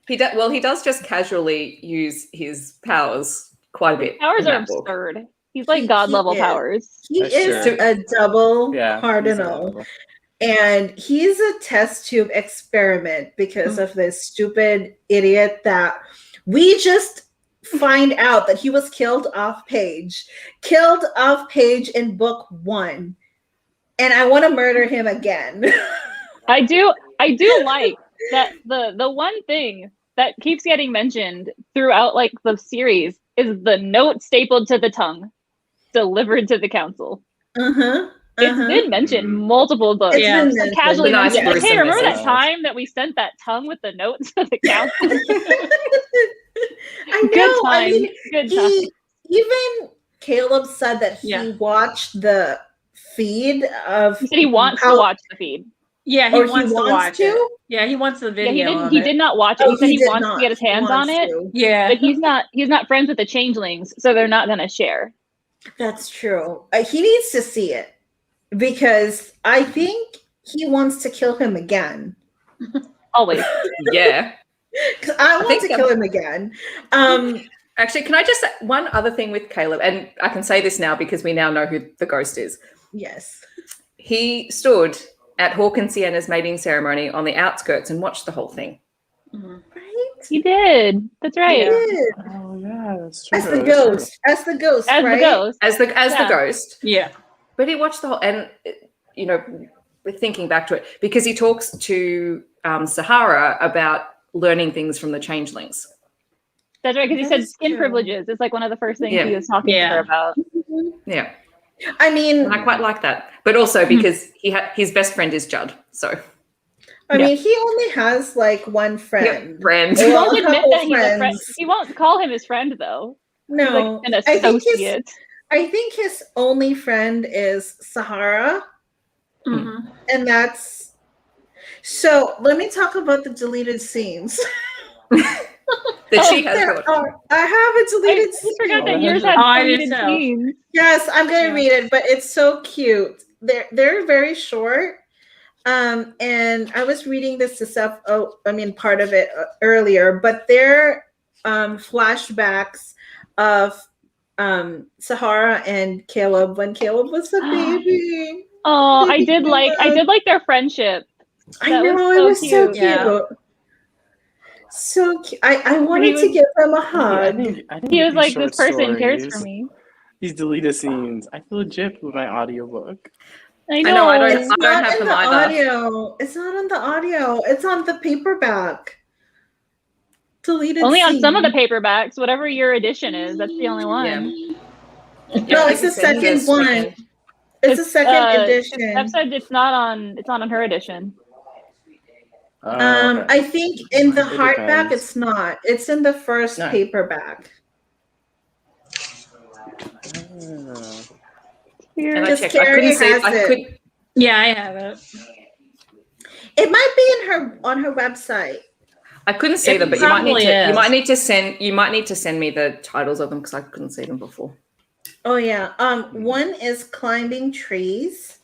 He does just casually use his powers quite a bit. Powers in are that book. absurd. He's like He god level is. powers. He That's is true. a double Yeah. cardinal. And he's a test tube experiment because of this stupid idiot that we just find out that he was killed off page in book 1. And I want to murder him again. I do like that the one thing that keeps getting mentioned throughout like the series is the note stapled to the tongue, delivered to the council. It's been mentioned multiple books. It's Yeah. been Like, casually The nice mentioned. Like, hey, gruesome remember that message. time that we sent that tongue with the note to the council? I know. Good time. I mean, Good time. even Caleb said that he Yeah. watched the feed of He said he wants to how- watch the feed. Yeah, he or wants to watch it. Yeah, he wants the Yeah, video. he did not watch it. Oh, He said he did wants not. to get his hands He on wants it, to. Yeah. but he's not friends with the changelings, so they're not gonna share. That's true. He needs to see it because I think he wants to kill him again. Always. Yeah. 'Cause I want think to that- kill him again. Actually, can I just say one other thing with Caleb? And I can say this now because we now know who the ghost is. Yes. He stood at Hawk and Sienna's mating ceremony on the outskirts and watched the whole thing. Mhm. Right? He did. That's right. He did. Oh yeah, that's true. As the that's ghost. As the ghost, As right? the ghost. As the Yeah. ghost. Yeah. But he watched the whole, and you know, thinking back to it, because he talks to Sahara about learning things from the changelings. That's right, because he That said is skin true. privileges. It's like one of the first things Yeah. he was talking to her about. Yeah, I mean, and I quite like that. But also because his best friend is Judd, so I mean, he only has like one friend. friend. He Well, won't a admit couple that he's a friend. friends. He won't call him his friend though. He's No, like an I think associate. I think his only friend is Sahara, Mhm. and that's. So let me talk about the deleted scenes. That she has There got. are- I have a I deleted just forgot scene. that Oh, yours that's had Oh, I did deleted too. scenes. Yes, I'm gonna Yeah. read it, but it's so cute. they're very short. And I was reading this to Seth. Oh, I mean, part of it earlier, but they're flashbacks of Sahara and Caleb when Caleb was a baby. Oh, I Baby did like Caleb. their friendship. I That was know, so it was so cute. cute. Yeah. So cute. I wanted to was- give him a I hug. think He these was like, short this person cares for stories, me. these deleted scenes. I feel gypped with my audiobook. I know, I don't- It's I not have in them the either. audio. It's not on the audio. It's on the paperback. Deleted Only on some of the scene. paperbacks, whatever your edition is. That's the only one. Yeah. No, it's the second one. It's the second edition. Steph said it's not on her edition. Okay. I think in the It hardback depends. it's not. It's in the first No. paperback. Here. And I Just checked. I Carrie couldn't see. has I it. could. Yeah, I have it. It might be on her website. I couldn't see It them, but you might need probably to. You is. might need to send me the titles of them because I couldn't see them before. Oh yeah. One is climbing trees,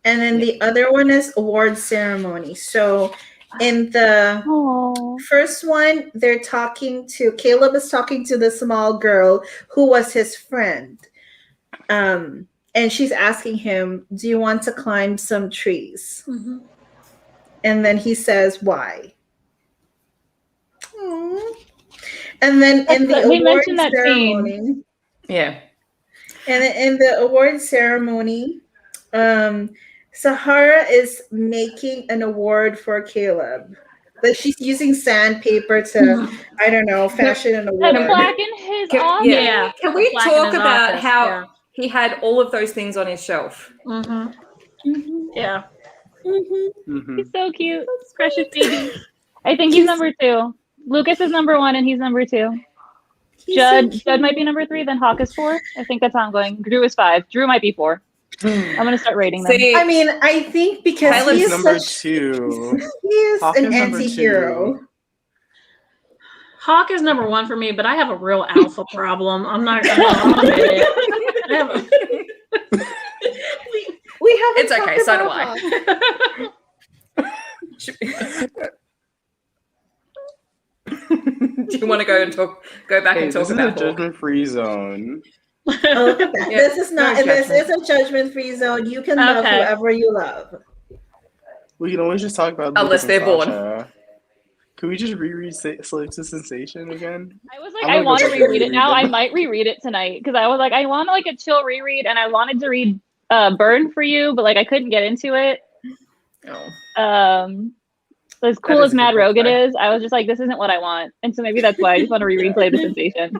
and then the other one is award ceremony. So in the Oh. first one, Caleb is talking to the small girl who was his friend. And she's asking him, do you want to climb some trees? Mhm. And then he says, why? Aww. And then in the He award mentioned that ceremony, Yeah. and in the award ceremony, Sahara is making an award for Caleb. Like she's using sandpaper to, I don't know, fashion an That award. plaque in his Can- office. Yeah. Can the we plaque in talk his about office, how yeah. he had all of those things on his shelf? Mhm. Mhm, Yeah. mhm. Mhm. He's so cute. Precious baby. I think he's number 2. Lucas is number 1 and he's number 2. He's Judd so cute. might be number 3, then Hawk is 4. I think that's how I'm going. Drew is 5. Drew might be 4. I'm gonna start rating them. See, I mean, I think because Caleb's he is number such 2. he is Hawk an is number anti-hero. 2. Hawk is number 1 for me, but I have a real alpha problem. I'm not gonna admit it. I have a- We haven't It's okay, talked so do about I. Hawk. Do you want to go back Hey, and talk this is a about Hawk? judgment-free zone. Oh, look at that. Yeah, This is not. no This is judgment. a judgment-free zone. You can love Okay. whoever you love. We can always just talk about Unless Lucas and they're born. Sasha. Can we just reread Slaves to Sensation again? I was like, I'm I gonna want to go reread it reread now. them. I might reread it tonight because I was like, I want like a chill reread, and I wanted to read "Burn for You," but like I couldn't get into it. Oh. As cool is as a Mad good book, Rogan though. is, I was just like, this isn't what I want, and so maybe that's why I just want to reread "Slave to Sensation."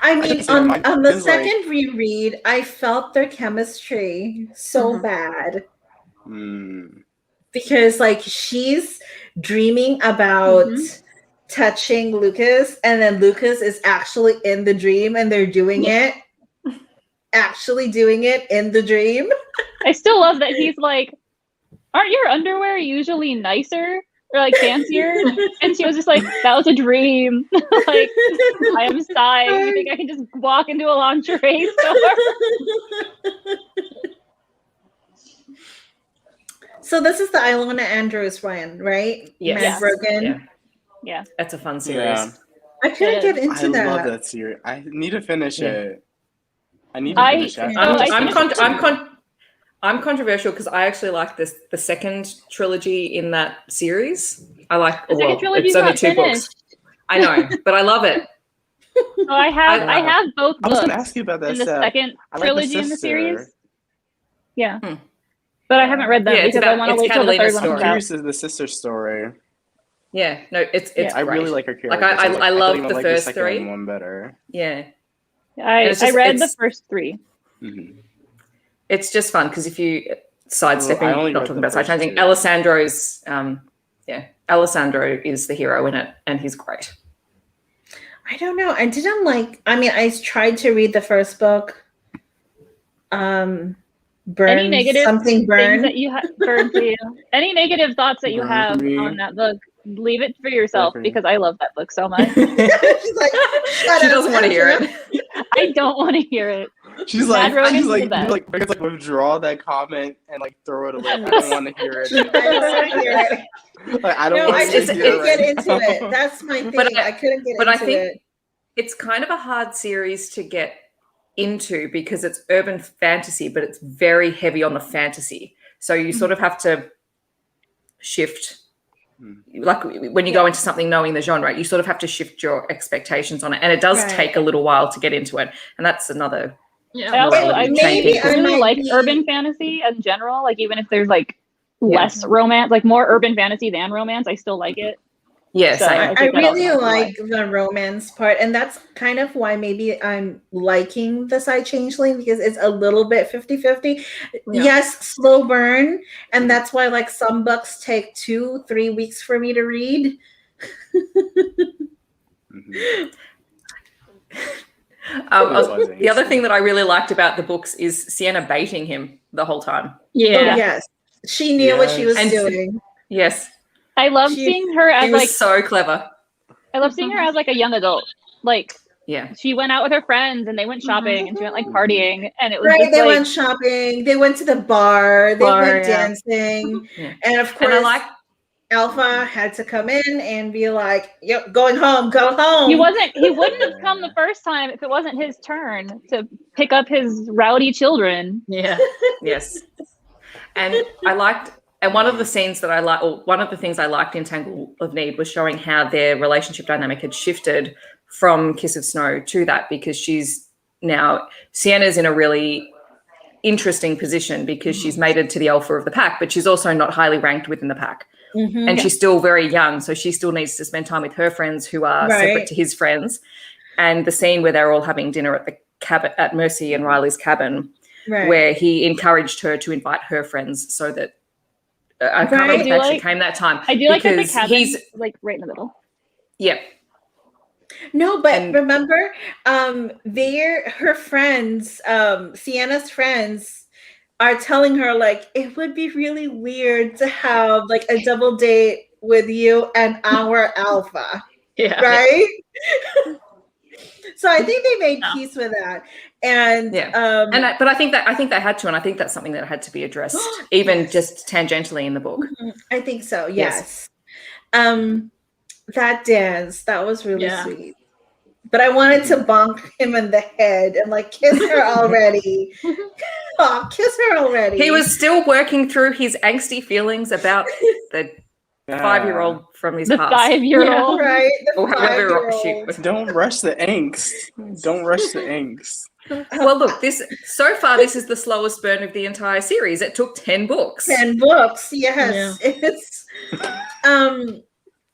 I mean, just don't on mind. the It's like- second reread, I felt their chemistry so Mhm. bad Hmm. because, like, she's dreaming about touching Lucas, and then Lucas is actually in the dream, and they're doing it. Actually doing it in the dream. I still love that he's like, aren't your underwear usually nicer or like fancier? And she was just like, that was a dream. Like, I am Psy. You think I can just walk into a lingerie store? So this is the Ilona Andrews one, right? Yes. Mad Rogan. Yeah. Yeah. That's a fun series. Yeah. I couldn't get into I that. love that series. I need to finish Yeah. it. I need to I- finish it. I'm controversial because I actually like the second trilogy in that series. I like The second trilogy's it's only not 2 books. finished. I know, but I love it. So I have both I was books going to ask you about that, in the Steph. second I like the trilogy in the sister. series. Yeah. Hmm. But I haven't read them Yeah, it's because I about- want to it's wait till the Catalina's third one story. comes out. Curious is the sister story. Yeah, no, it's Yeah. I great. really like her character. Like, I love think the like first second 3. one better. Yeah, I it's just- read the it's- first 3. Mm-hmm. it's just fun because if you sidestepping, I only not read talking the about first Psy-Changeling, 2. Alessandro's Alessandro is the hero in it, and he's great. I don't know. I didn't like. I mean, I tried to read the first book. Burn. Any negative something things burn. that you burn for you? Any negative thoughts that you Burn for have me. on that book? Leave it for yourself Burn for you. because I love that book so much. She's like, shut She up, doesn't want to hear Sandra. it. I don't want to hear it. She's Mad like, romance she's is like, the best. Megan's like, withdraw that comment and like throw it away. I don't want to hear it. I don't want to hear it. Like, I don't No, want I to just hear couldn't it get right into now. it. That's my thing. But I couldn't get but I into think it. it's kind of a hard series to get into because it's urban fantasy, but it's very heavy on the fantasy. So you sort of have to shift. Like when you go into something knowing the genre, you sort of have to shift your expectations on it. And it does Right. take a little while to get into it. And that's another Yeah. I also Morality I maybe I really might like be- urban fantasy in general. Like even if there's like Yeah. less romance, like more urban fantasy than romance, I still like it. Yes, So, I I think that really also might like the romance part, and that's kind of why maybe I'm liking the Psy-Changeling, because it's a little bit 50-50. Yeah. Yes, slow burn, and that's why like some books take 2-3 weeks for me to read. Mhm. the other thing that I really liked about the books is Sienna baiting him the whole time. Oh Yeah. yes, she knew what she was And- doing. Yes, I love She- seeing her she as was like so clever. I love seeing her as like a young adult. Like Yeah. she went out with her friends and they went shopping and she went like partying and it was Right, just they like went shopping, they went to the bar, they went dancing, Yeah. and of course, And I like Alpha had to come in and be like, "Yep, going home, go home." he wouldn't have come the first time if it wasn't his turn to pick up his rowdy children. Yeah. yes. And I liked and one of the scenes that I like, or one of the things I liked in Tangle of Need was showing how their relationship dynamic had shifted from Kiss of Snow to that, because Sienna's in a really interesting position because she's mated to the alpha of the pack, but she's also not highly ranked within the pack. Mhm. And she's still very young, so she still needs to spend time with her friends who are Right. separate to his friends. And the scene where they're all having dinner at the cabin at Mercy and Riley's cabin, Right. where he encouraged her to invite her friends, so that I can't Right. remember if I it do actually like- came that time. I do like that the because cabin he's like right in the middle. yeah. No, but And- remember, her friends, Sienna's friends, are telling her like it would be really weird to have like a double date with you and our alpha, Yeah. right? So I think they made Yeah. peace with that, and But I think they had to, and I think that's something that had to be addressed, even Yes. just tangentially in the book. I think so. Yes. Yes. That dance, that was really Yeah. sweet. But I wanted to bonk him in the head and like kiss her already. Oh, kiss her already. He was still working through his angsty feelings about the 5-year-old from his The past. 5-year-old. right. The Or however she 5-year-old. was. Don't rush the angst. Don't rush the angst. Well, look, this is the slowest burn of the entire series. It took 10 books. 10 books. Yes. It's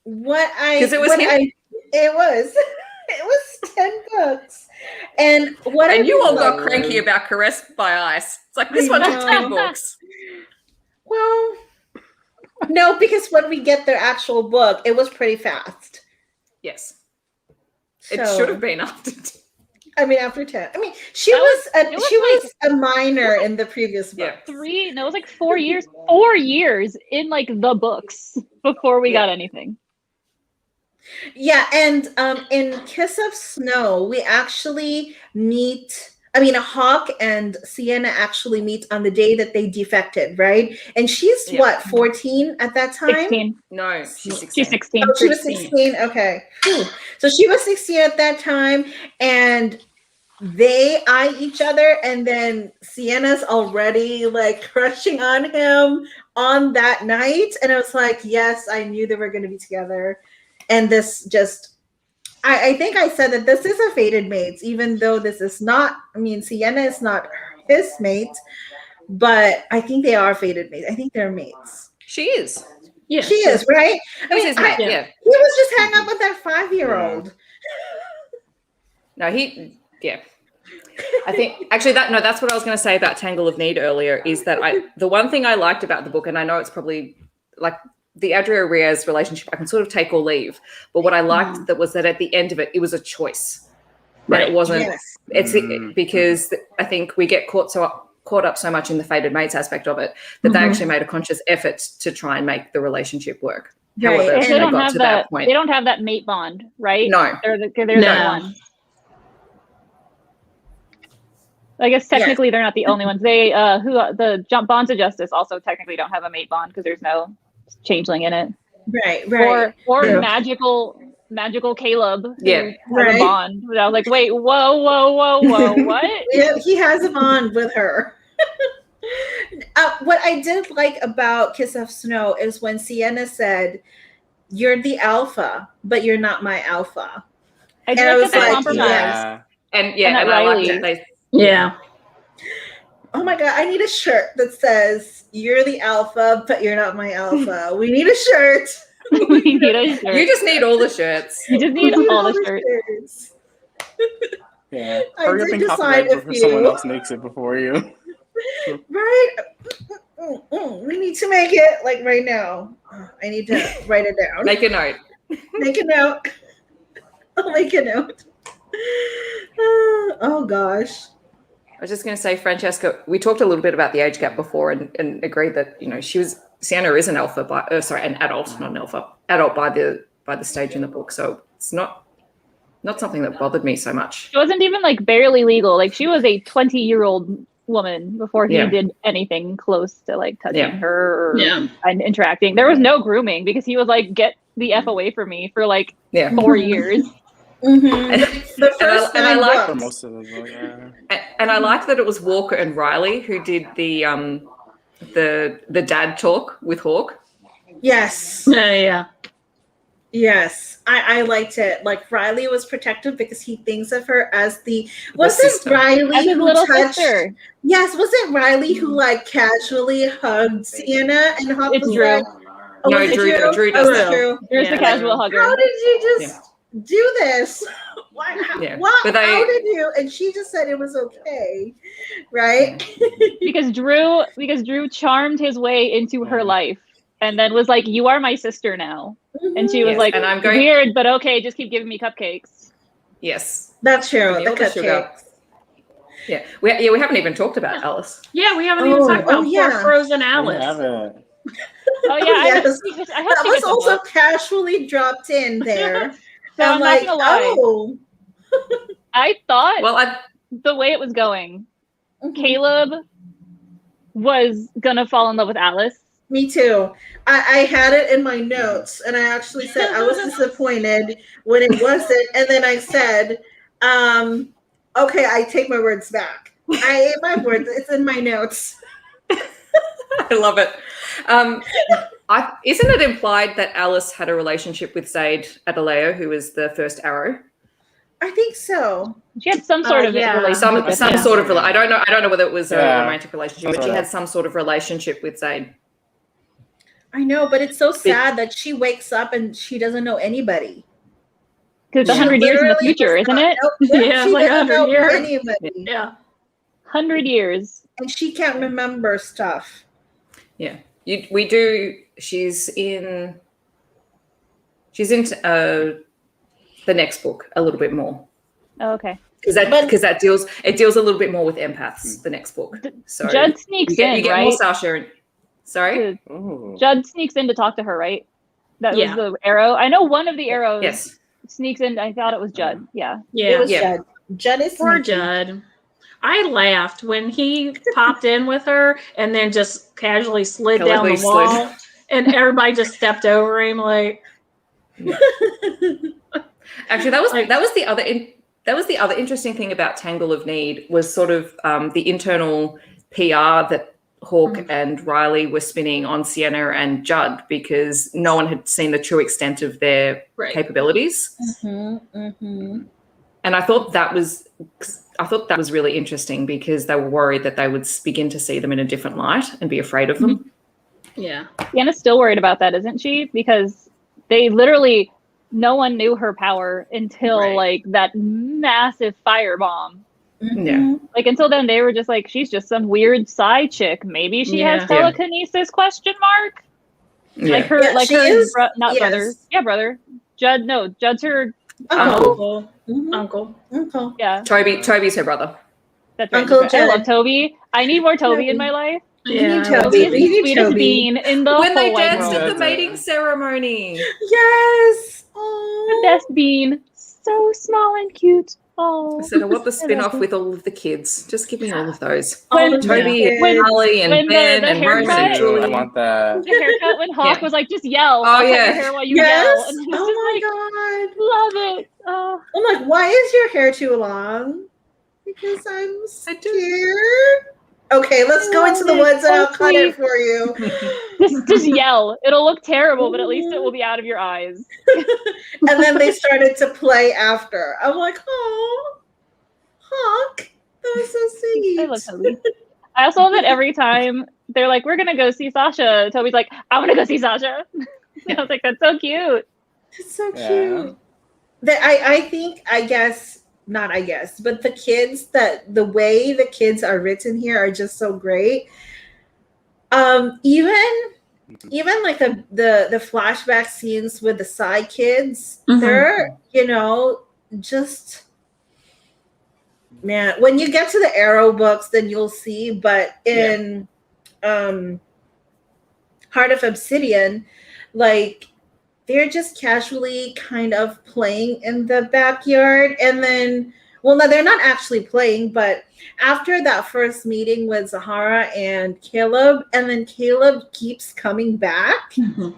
what I 'Cause it was what him. it was it was 10 books. And what I And you all really got like- cranky about Caressed by Ice. It's like, this I one took know. 10 books. Well, no, because when we get the actual book, it was pretty fast. Yes. It So, should have been after. I mean, after 10. I mean, she That was it was she like- was a minor in the previous book. Yeah. It was like 4 years. 4 years in like the books before we got anything. Yeah, and in Kiss of Snow, we actually meet. I mean, Hawk and Sienna actually meet on the day that they defected, right? And she's Yeah. what, 14 at that time? 16. No, she's 16. She's 16. Oh, she was 16. Okay. Phew. So she was 16 at that time, and they eye each other, and then Sienna's already like crushing on him on that night. And I was like, yes, I knew they were going to be together. And this just, I think I said that this is a fated mates, even though this is not, I mean, Sienna is not his mate, but I think they are fated mates. I think they're mates. She is. Yeah. She is, right? I He's mean, his mate, yeah. yeah. he was just hanging out with that 5-year-old. No, yeah. I think actually that's what I was going to say about Tangle of Need earlier, is that the one thing I liked about the book, and I know it's probably like the Adria Riaz relationship, I can sort of take or leave, but what I liked that was that at the end of it, it was a choice. Right. And it wasn't, Yes. because I think we get caught up so much in the fated mates aspect of it that they actually made a conscious effort to try and make the relationship work. Right. However, And They they don't got have to that. point. They don't have that mate bond, right? No. They're the No. one. I guess technically they're not the only ones. They the Bonds of Justice also technically don't have a mate bond because there's no changeling in it. Right. Or Yeah. magical Caleb who has Right. a bond. I was like, wait, whoa, what? Yeah, he has a bond with her. What I did like about Kiss of Snow is when Sienna said, "You're the alpha, but you're not my alpha." I And I was like that they like, compromised. Yeah. And I Riley. like that they Yeah. Oh my God, I need a shirt that says, "You're the alpha, but you're not my alpha." We need a shirt. We need a shirt. You just need all the shirts. You just We need need all the shirts. shirts. Yeah. I Hurry did up and decide copyright a before someone few. else makes it before you. Right? We need to make it like right now. I need to write it down. Make a note. Make a note. I'll make a note. Oh gosh. I was just going to say, Francesca, we talked a little bit about the age gap before and agreed that, Sienna is an alpha an adult, not an alpha, adult by the stage in the book. So it's not something that bothered me so much. She wasn't even like barely legal. Like she was a 20-year-old woman before he did anything close to like touching her or and interacting. There was no grooming because he was like, get the F away from me for like 4 years. Mm-hmm. And I like For most of them, yeah. And I like that it was Walker and Riley who did the dad talk with Hawk. Yes. Yeah. Yes. I liked it. Like Riley was protective because he thinks of her as wasn't sister. Riley As his who little touched sister. Yes, wasn't Riley who like casually hugged Sienna and Hawk It's was Drew. like, oh, No, was it Drew does Oh, that. it's Drew. There's the casual hugger. How did you just do this? Why? Yeah. What? But How did you? And she just said it was okay, right? because Drew charmed his way into her life and then was like, you are my sister now. And she was Yes, like, and I'm going- weird, but okay, just keep giving me cupcakes. Yes. That's true. Give me The all the sugar. cupcakes. Yeah. We haven't even talked about Alice. Yeah, we haven't even talked about poor frozen I Alice. haven't. Oh yeah, I Yes. hope she That gets was a also book. casually dropped in there. So I'm I'm not like, gonna lie. oh. I thought Well, the way it was going, Caleb was gonna fall in love with Alice. Me too. I had it in my notes, and I actually said I was disappointed when it wasn't, and then I said, okay, I take my words back. I ate my words. It's in my notes. I love it. Isn't it implied that Alice had a relationship with Zaid Adaleo, who was the first Arrow? I think so. She had some sort of relationship. Some with him. sort of. I don't know whether it was a Yeah. romantic relationship, but she had some sort of relationship with Zaid. I know, but it's so sad that she wakes up and she doesn't know anybody. Because it's 100 years in the future, isn't it? Yeah, she like doesn't 100 know years. anybody. Yeah. 100 years. And she can't remember stuff. Yeah, we do. She's in the next book a little bit more Oh, okay. because that deals a little bit more with empaths. The next book, so Judd sneaks you get in, more right? Sasha. Sorry, Ooh. Judd sneaks in to talk to her, right? That Yeah. was the arrow. I know one of the arrows yes, sneaks in. I thought it was Judd. Yeah. It Yeah. was Yeah. Judd. Judd is Poor sneaky. Judd. I laughed when he popped in with her and then just casually slid down the Casually wall, and everybody just stepped over him like. actually, that was the other interesting thing about Tangle of Need was sort of the internal PR that Hawk and Riley were spinning on Sienna and Judd because no one had seen the true extent of their capabilities. Mm-hmm. And I thought that was really interesting because they were worried that they would begin to see them in a different light and be afraid of them. Yeah. Sienna's still worried about that, isn't she? Because they literally, no one knew her power until like that massive firebomb. Yeah. Like until then, they were just like, she's just some weird Psy chick. Maybe she has telekinesis? Question mark. Yeah. Like her, Yeah, like she her, is. not Yes. brother. Yeah, brother. Judd. No, Judd's her. Uncle. Mhm. Uncle. Okay. Yeah, Toby's her brother. that's right. Uncle That's right. I love Judd. Toby. I need more Toby in my life. You Yeah. need Toby. Toby is We the need sweetest Toby. bean in the When whole they wide danced world. at the world. mating ceremony. Yes. The best bean. So small and cute. Oh, I said, I want the I love spin-off it. with all of the kids. Just give me all of those. All When- of the Toby and kids. Harley and when Ben the and Roman haircut- and Julie. I want that. The haircut when Hawk Yeah. was like, just yell. Oh, I'll cut yeah. your hair while you Yes. yell. And it's Oh just my like, god. love it. Oh. I'm like, why is your hair too long? Because I'm I do. scared. Okay, let's I go into the love it. woods and So I'll cut it sweet. for you. Just yell. It'll look terrible, but at least it will be out of your eyes. And then they started to play after. I'm like, oh, Hawk, that was so sweet. I love Toby. I also love that every time they're like, we're gonna go see Sasha, Toby's like, I wanna go see Sasha. I was like, that's so cute. It's so Yeah. cute. I think, but the kids, the way the kids are written here are just so great. Even like the flashback scenes with the Psy kids, Mhm. they're, just, man, when you get to the Arrow books, then you'll see, but in Heart of Obsidian, like, they're just casually kind of playing in the backyard. And then, well, no, they're not actually playing, but after that first meeting with Zahara and Caleb, and then Caleb keeps coming back Mhm.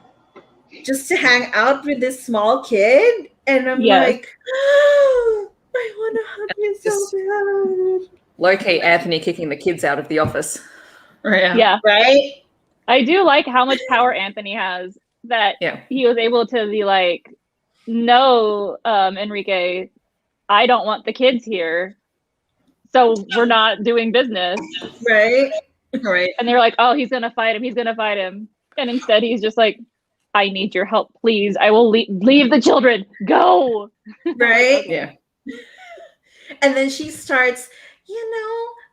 just to hang out with this small kid. And I'm Yes. like, oh, I want to hug you so bad. Low-key Anthony kicking the kids out of the office. Yeah. Right? I do like how much power Anthony has, that Yeah. he was able to be like, no, Enrique, I don't want the kids here, so we're not doing business. Right? Right. And they're like, oh, he's gonna fight him. And instead he's just like, I need your help, please. I will leave the children. Go. Right? Yeah. And then she starts,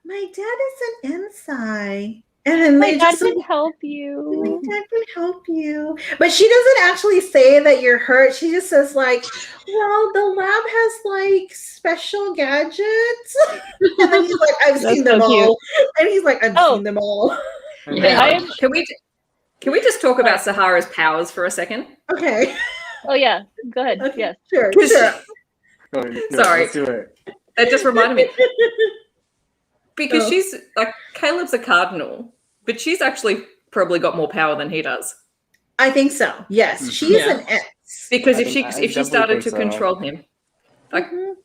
my dad is an inside. And then My they dad just can help my you. dad can help you. But she doesn't actually say that you're hurt. She just says, like, well, the lab has like special gadgets. And then he's like, I've That's seen them so cute. all. And he's like, I've Oh. seen them all. Yeah. I am. Can we just talk about Sahara's powers for a second? Okay. Oh yeah. Go ahead. Okay. Yes. Sure. Because Sure. Go ahead, do it. Sorry. Let's do it. that just reminded me. Because Oh. she's like, Caleb's a cardinal, but she's actually probably got more power than he does. I think so. Yes. She's Yeah. an X. Because I if she definitely started think to so. control him, like Mhm.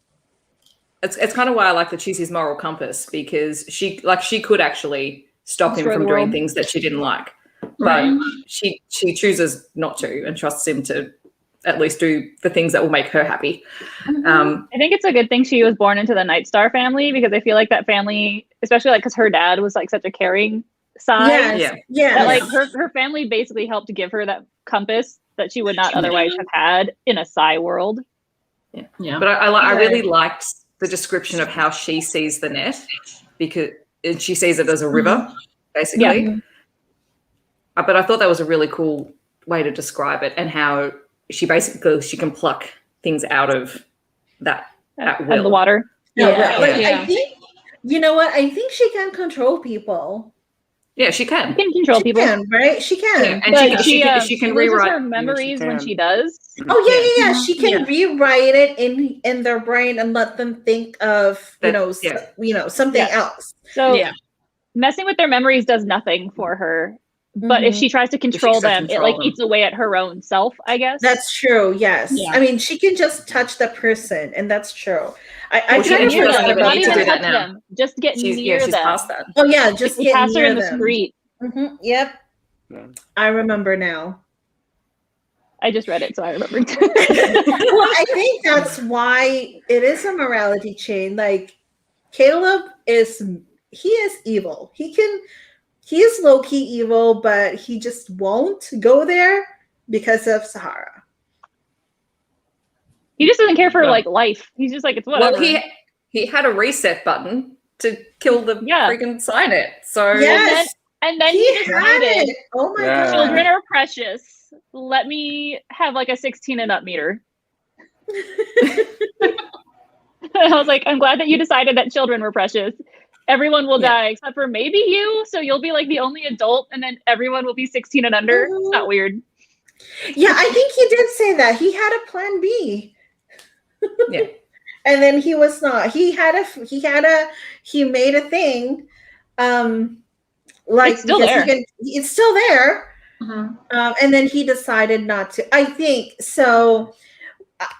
it's kind of why I like that she's his moral compass, because she could actually stop him Destroy from the doing world. things that she didn't like, but Right. she chooses not to and trusts him to at least do the things that will make her happy. I think it's a good thing she was born into the Night Star family, because I feel like that family, especially like because her dad was like such a caring side, Yes. Yeah. Yes. that like her family basically helped give her that compass that she would not otherwise have had in a Psy world. Yeah. But I really liked the description of how she sees the net, because she sees it as a river, basically. But I thought that was a really cool way to describe it, and how she can pluck things out of that at And will. the water. No, Yeah. but I Yeah. think, you know what? I think she can control people. Yeah, she You can. can control She people. can, right? She can. Yeah, and But she can loses rewrite. her memories when can. she does. Oh yeah. She can Yeah. rewrite it in their brain and let them think of something Yeah. else. So Yeah. messing with their memories does nothing for her. But if Mhm. she tries to control tries to them, it control like them. eats away at her own self, I guess. That's true. Yes. Yeah. I mean, she can just touch the person, and that's true. I Well, she kind of doesn't near even forgot them. need Not about to even do that. that touch now. them. Just get near She's them. past that. Oh yeah, If just you get pass her near in the them. street. Yep, Yeah. I remember now. I just read it, so I remembered. Well, I think that's why it is a morality chain. Like Caleb is evil. He is low key evil, but he just won't go there because of Sahara. He just doesn't care for Well- like life. He's just like, it's whatever. Well, he had a reset button to kill the Yeah. freaking Psynet. So Yes, and then he he had decided it. Oh my Yeah. children god! are precious. Let me have like a 16 and up meter. I was like, I'm glad that you decided that children were precious. Everyone will Yeah. die except for maybe you. So you'll be like the only adult, and then everyone will be 16 and under. It's not weird. Yeah, I think he did say that he had a plan B. yeah. and then he was not. He made a thing, like It's still because there. it's still there. And then he decided not to. I think so.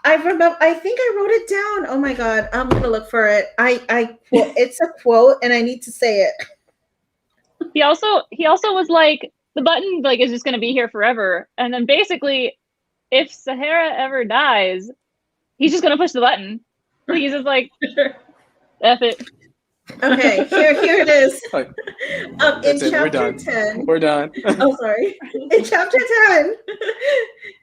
I remember. I think I wrote it down. Oh my god, I'm gonna look for it. It's a quote, and I need to say it. He also was like, the button like is just gonna be here forever, and then basically, if Sahara ever dies, he's just gonna push the button. Like, he's just like, F it. Okay, here it is. In chapter 10. We're done. Oh, sorry. In chapter 10,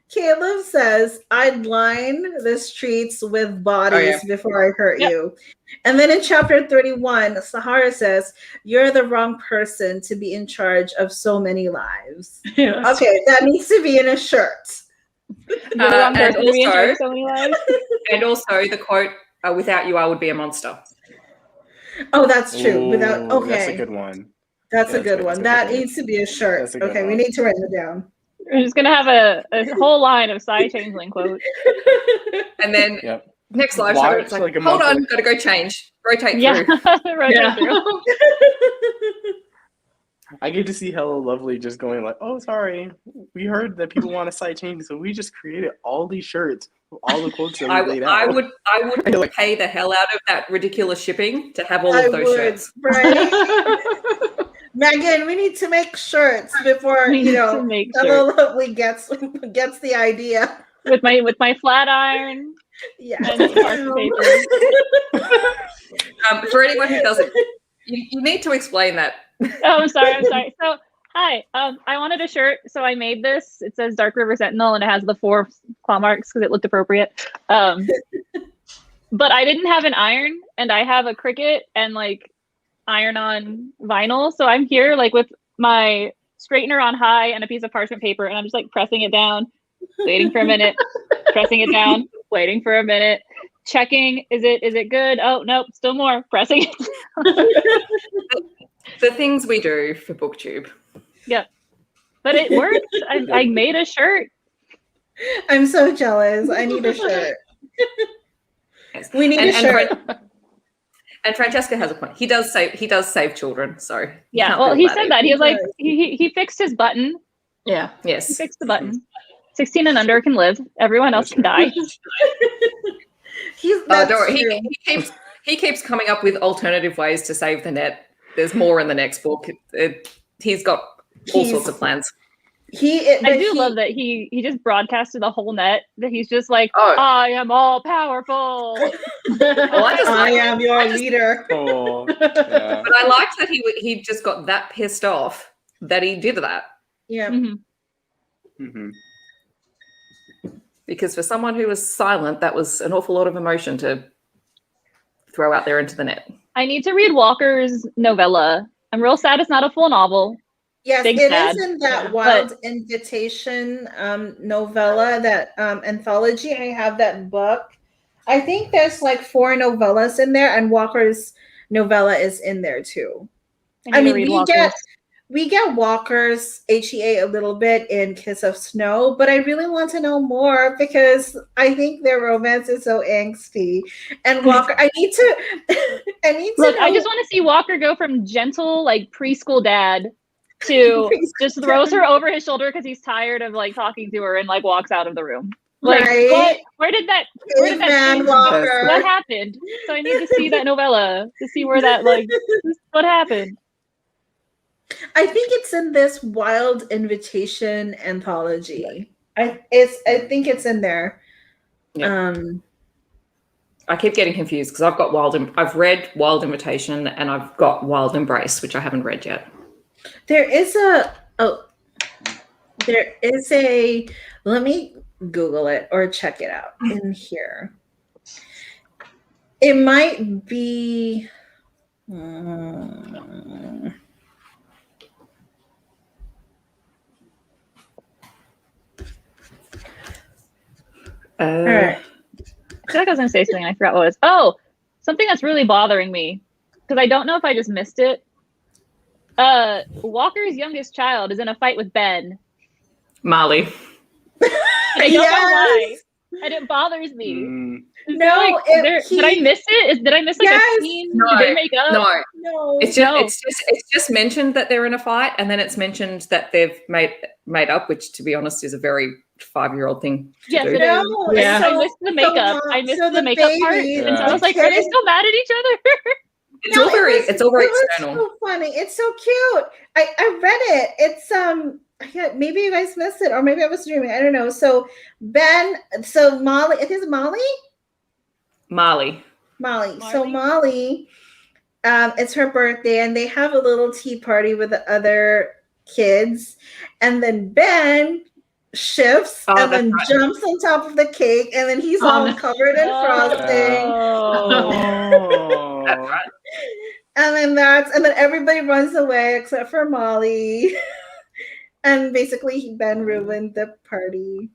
Caleb says, I'd line the streets with bodies before I hurt you. And then in chapter 31, Sahara says, you're the wrong person to be in charge of so many lives. Okay, that needs to be in a shirt. You're the wrong person to be in charge of so many lives. And also the quote, without you, I would be a monster. Oh, that's true. Ooh, That's a good one. That's a good one. That needs to be a shirt. Okay, we need to write it down. We're just gonna have a whole line of Psy-Changeling quotes. And then next live show, it's like hold on, gotta go change. Rotate through. Rotate through. I get to see Hello Lovely just going like, oh, sorry, we heard that people want a Psy-Change, so we just created all these shirts, all the quotes that we laid out. I would pay the hell out of that ridiculous shipping to have all of those shirts. Right? Megan, we need to make shirts before Hello Lovely gets the idea. With my flat iron. Yeah. For anyone who doesn't, you need to explain that. Oh, I'm sorry. So, hi. I wanted a shirt, so I made this. It says Dark River Sentinel, and it has the 4 claw marks because it looked appropriate. But I didn't have an iron, and I have a Cricut and like iron-on vinyl. So I'm here like with my straightener on high and a piece of parchment paper, and I'm just like pressing it down, waiting for a minute, pressing it down, waiting for a minute, checking, is it good? Oh, nope, still more, pressing it. The things we do for BookTube. Yeah, but it worked. I made a shirt. I'm so jealous. I need a shirt. Yes. We need a shirt. And Francesca has a point. He does save children. So yeah, well, he said that. He was like, he fixed his button. Yeah. Yes. He fixed the button. 16 and under can live. Everyone else can die. Don't worry. He keeps coming up with alternative ways to save the net. There's more in the next book. He's got all sorts of plans. I do love that he just broadcasted the whole net that he's just like, I am all powerful. I am your leader. Oh, yeah. But I liked that he just got that pissed off that he did that. Yeah. Mm-hmm. Mm-hmm. Because for someone who was silent, that was an awful lot of emotion to throw out there into the net. I need to read Walker's novella. I'm real sad it's not a full novel. Yes, it is in that Wild Invitation novella, that anthology. I have that book. I think there's like 4 novellas in there, and Walker's novella is in there too. I mean, we get Walker's HEA a little bit in Kiss of Snow, but I really want to know more because I think their romance is so angsty. And Walker, I need to look. I just want to see Walker go from gentle, like preschool dad to just throws her over his shoulder because he's tired of like talking to her and like walks out of the room. Like, right? Where did that Walker. What happened? So I need to see that novella to see where that what happened. I think it's in this Wild Invitation anthology. I think it's in there. Yeah. I keep getting confused because I've read Wild Invitation and I've got Wild Embrace, which I haven't read yet. There is a let me Google it or check it out in here. It might be all right. I feel like I was going to say something. I forgot what it was. Oh, something that's really bothering me because I don't know if I just missed it. Walker's youngest child is in a fight with Ben. Molly. I don't know why. and it bothers me. Is No, did I miss it? Did I miss like Yes. a scene? No, Did they make up? No. It's just mentioned that they're in a fight, and then it's mentioned that they've made up, which, to be honest, is a very 5-year-old thing to Yes, do. it No, is. Yeah. I missed the makeup. I missed the makeup part, and so I was like, "Are they still mad at each other?" It's all very external. So funny. It's so cute. I read it. It's maybe you guys missed it, or maybe I was dreaming. I don't know. So Molly, I think it's Molly. Marley. So Molly, it's her birthday, and they have a little tea party with the other kids, and then Ben shifts and then jumps on top of the cake, and then he's all covered in frosting. Oh. And then everybody runs away except for Molly. And basically Ben ruined the party.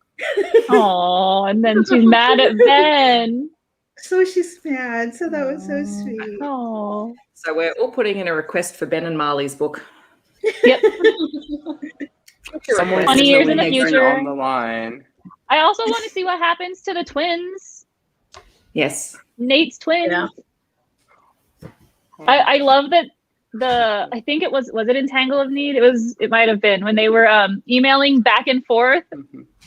Oh, and then she's mad at Ben. So she's mad. So that was so sweet. Oh. So we're all putting in a request for Ben and Marley's book. Yep. Someone 20 years in the future. on the line. I also want to see what happens to the twins. Yes. Nate's twins. Yeah. I love that I think it was it in Tangle of Need? It might have been when they were emailing back and forth,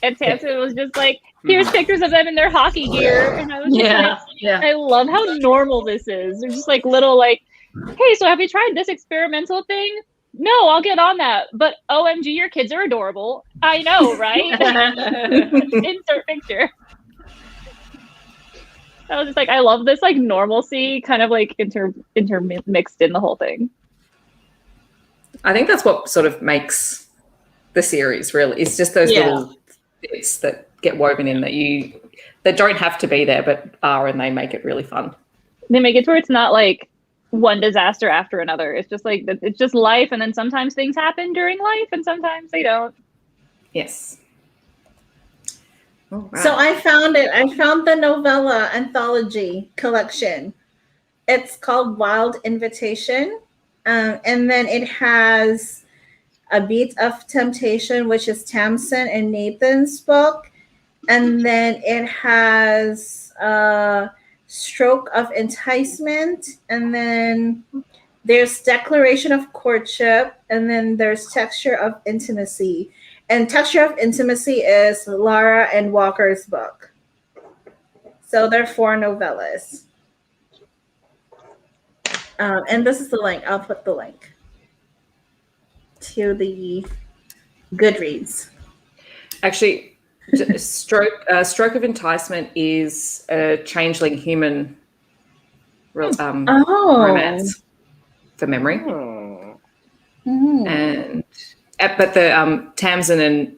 and Tamsin was just like, here's pictures of them in their hockey gear, and I was just I love how normal this is. They're just like little like, hey, so have you tried this experimental thing? No, I'll get on that. But OMG, your kids are adorable. I know, right? Insert picture. I was just like, I love this like normalcy kind of like intermixed in the whole thing. I think that's what sort of makes the series really. It's just those little bits that get woven in that don't have to be there but are, and they make it really fun. They make it to where it's not like one disaster after another. It's just like it's just life, and then sometimes things happen during life and sometimes they don't. Yes. Oh, wow. So I found it. I found the novella anthology collection. It's called Wild Invitation. And then it has A Beat of Temptation, which is Tamsin and Nathan's book. And then it has Stroke of Enticement. And then there's Declaration of Courtship. And then there's Texture of Intimacy. And Texture of Intimacy is Lara and Walker's book. So there are 4 novellas. And this is the link. I'll put the link to the Goodreads. Actually, Stroke of Enticement is a changeling human romance for memory. Oh. And but the Tamsin and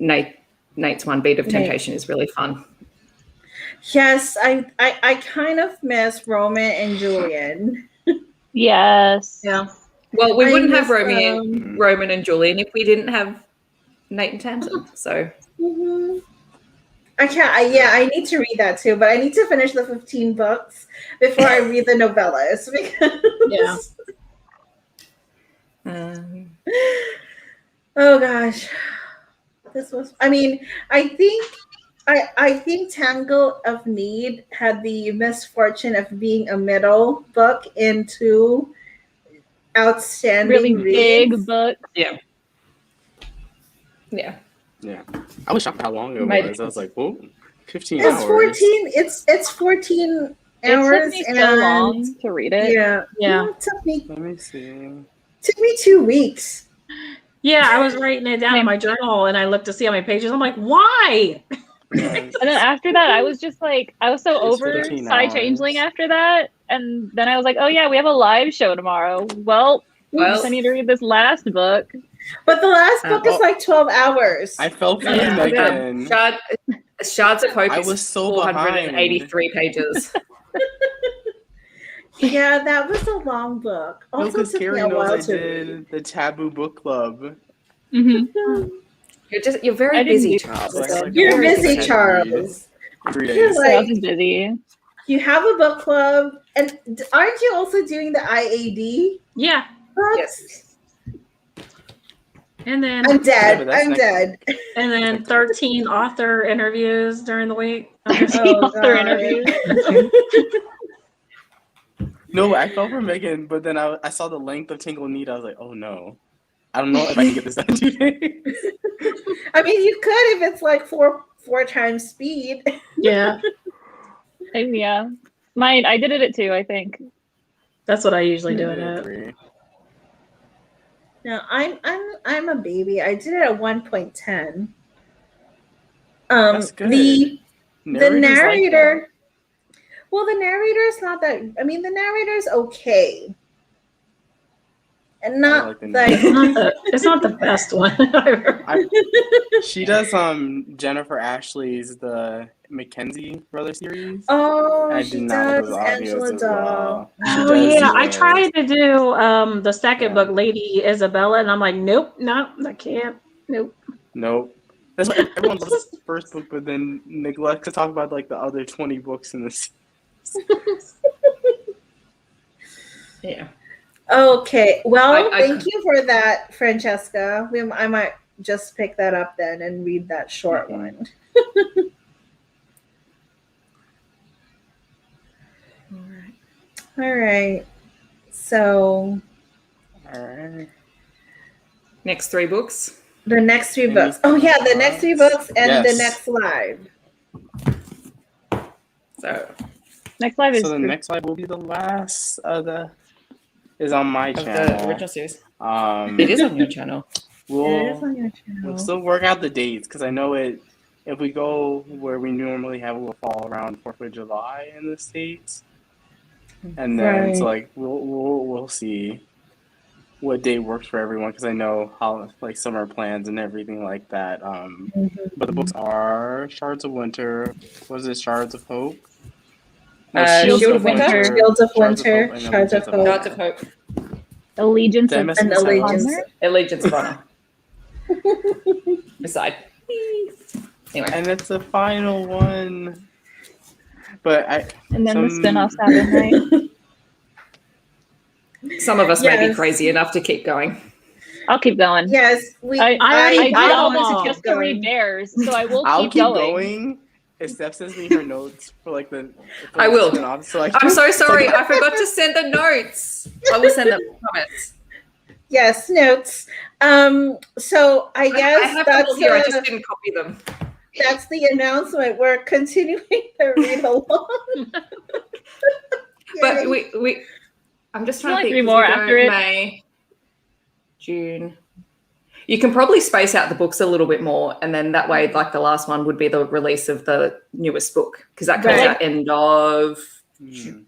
Nate's one, Beat of Temptation, is really fun. Yes, I kind of miss Roman and Julian. Yes. Yeah. Well, we wouldn't have Roman and Julian if we didn't have Nate and Tamsin. So I can't. I need to read that too, but I need to finish the 15 books before I read the novellas. Because oh gosh, this was. I mean, I think Tangle of Need had the misfortune of being a middle book in 2 outstanding really reads. big book. Yeah. I was shocked how long it was. I was like, whoa, 15 It's hours. 14. It's 14 hours. It took me so long to read it. Yeah. It Let me see. took me 2 weeks. Yeah, I was writing it down in my journal, and I looked to see how many pages. I'm like, why? And then after that, I was just like, I was so It's over 15 Psy-Changeling hours. after that. And then I was like, oh yeah, we have a live show tomorrow. Well, I need to read this last book. But the last book is like 12 hours. I fell for you, Megan. Shards of Hope I is was so 483 pages. Yeah, that was a long book. No, Also because took me Carrie a knows while I to did the Taboo Book Club. Mm-hmm. You're very I didn't busy, do Charles. that. You're Very busy, busy. Charles. 3 You're days. like- I was busy. You have a book club, and aren't you also doing the IAD Yeah. books? Yes. And then I'm dead. that's I'm next dead. and then 13 author interviews during the week. Author interviews. No, I fell for Megan, but then I saw the length of Tangle of Need. I was like, oh no. I don't know if I can get this done in 2 days. I mean, you could if it's like four times speed. Yeah, Yeah. Mine, I did it at 2, I think. that's what I usually do I it did at. 3. No, I'm a baby. I did it at 1.10. That's good. The Narrators narrator. Well, the narrator's not that. I mean, the narrator's okay, and not like the like. It's not the best one ever. She does Jennifer Ashley's the Mackenzie Brother series. Oh, I she did not does with audios Angela as Dahl. well. She Oh does yeah, I those. tried to do the second Yeah. book, Lady Isabella, and I'm like, nope, I can't. Nope. Nope. That's why everyone loves this first book, but then neglects to talk about like the other 20 books in this. Yeah. Okay, well, I thank you for that, Francesca. I might just pick that up then and read that short one. All right. So All right. Next 3 books. the next 3 Any books. Oh yeah, the next 3 books and the Yes. next live. So Next live is So the next live will be the last of the is on my of channel. the original series. Um, It is on your channel. It is We'll on your channel. we'll still work out the dates because I know it. If we go where we normally have, we'll fall around 4th of July in the States, and then so like we'll see what day works for everyone because I know how like summer plans and everything like that. But the books are Shards of Winter. Was it Shards of Hope? Shields of Winter. Shields of Shards Winter, and Shards of Allegiance Hope. Shards of Hope. Allegiance Did I of mess And with the Allegiance. silence? Allegiance of Honor. Beside. Anyway. And it's the final one. But and then the some- spin-offs happen, right? Some of us may be Yes. crazy enough to keep going. I'll keep going. Yes, I did all almost this keep just to read going. theirs, so I will I'll keep keep going. going. If Steph sends me her notes for like the I will. spin-off, so I'm so sorry. I forgot to send the notes. I will send them comments. Yes, notes. So I guess I have them that's all here. I just didn't copy them. that's the announcement. We're continuing the read along. But Yay. we I'm just trying Only to think. 3 more 'cause we go after it. May, June. You can probably space out the books a little bit more, and then that way, like the last one would be the release of the newest book because that comes Right. out end of June,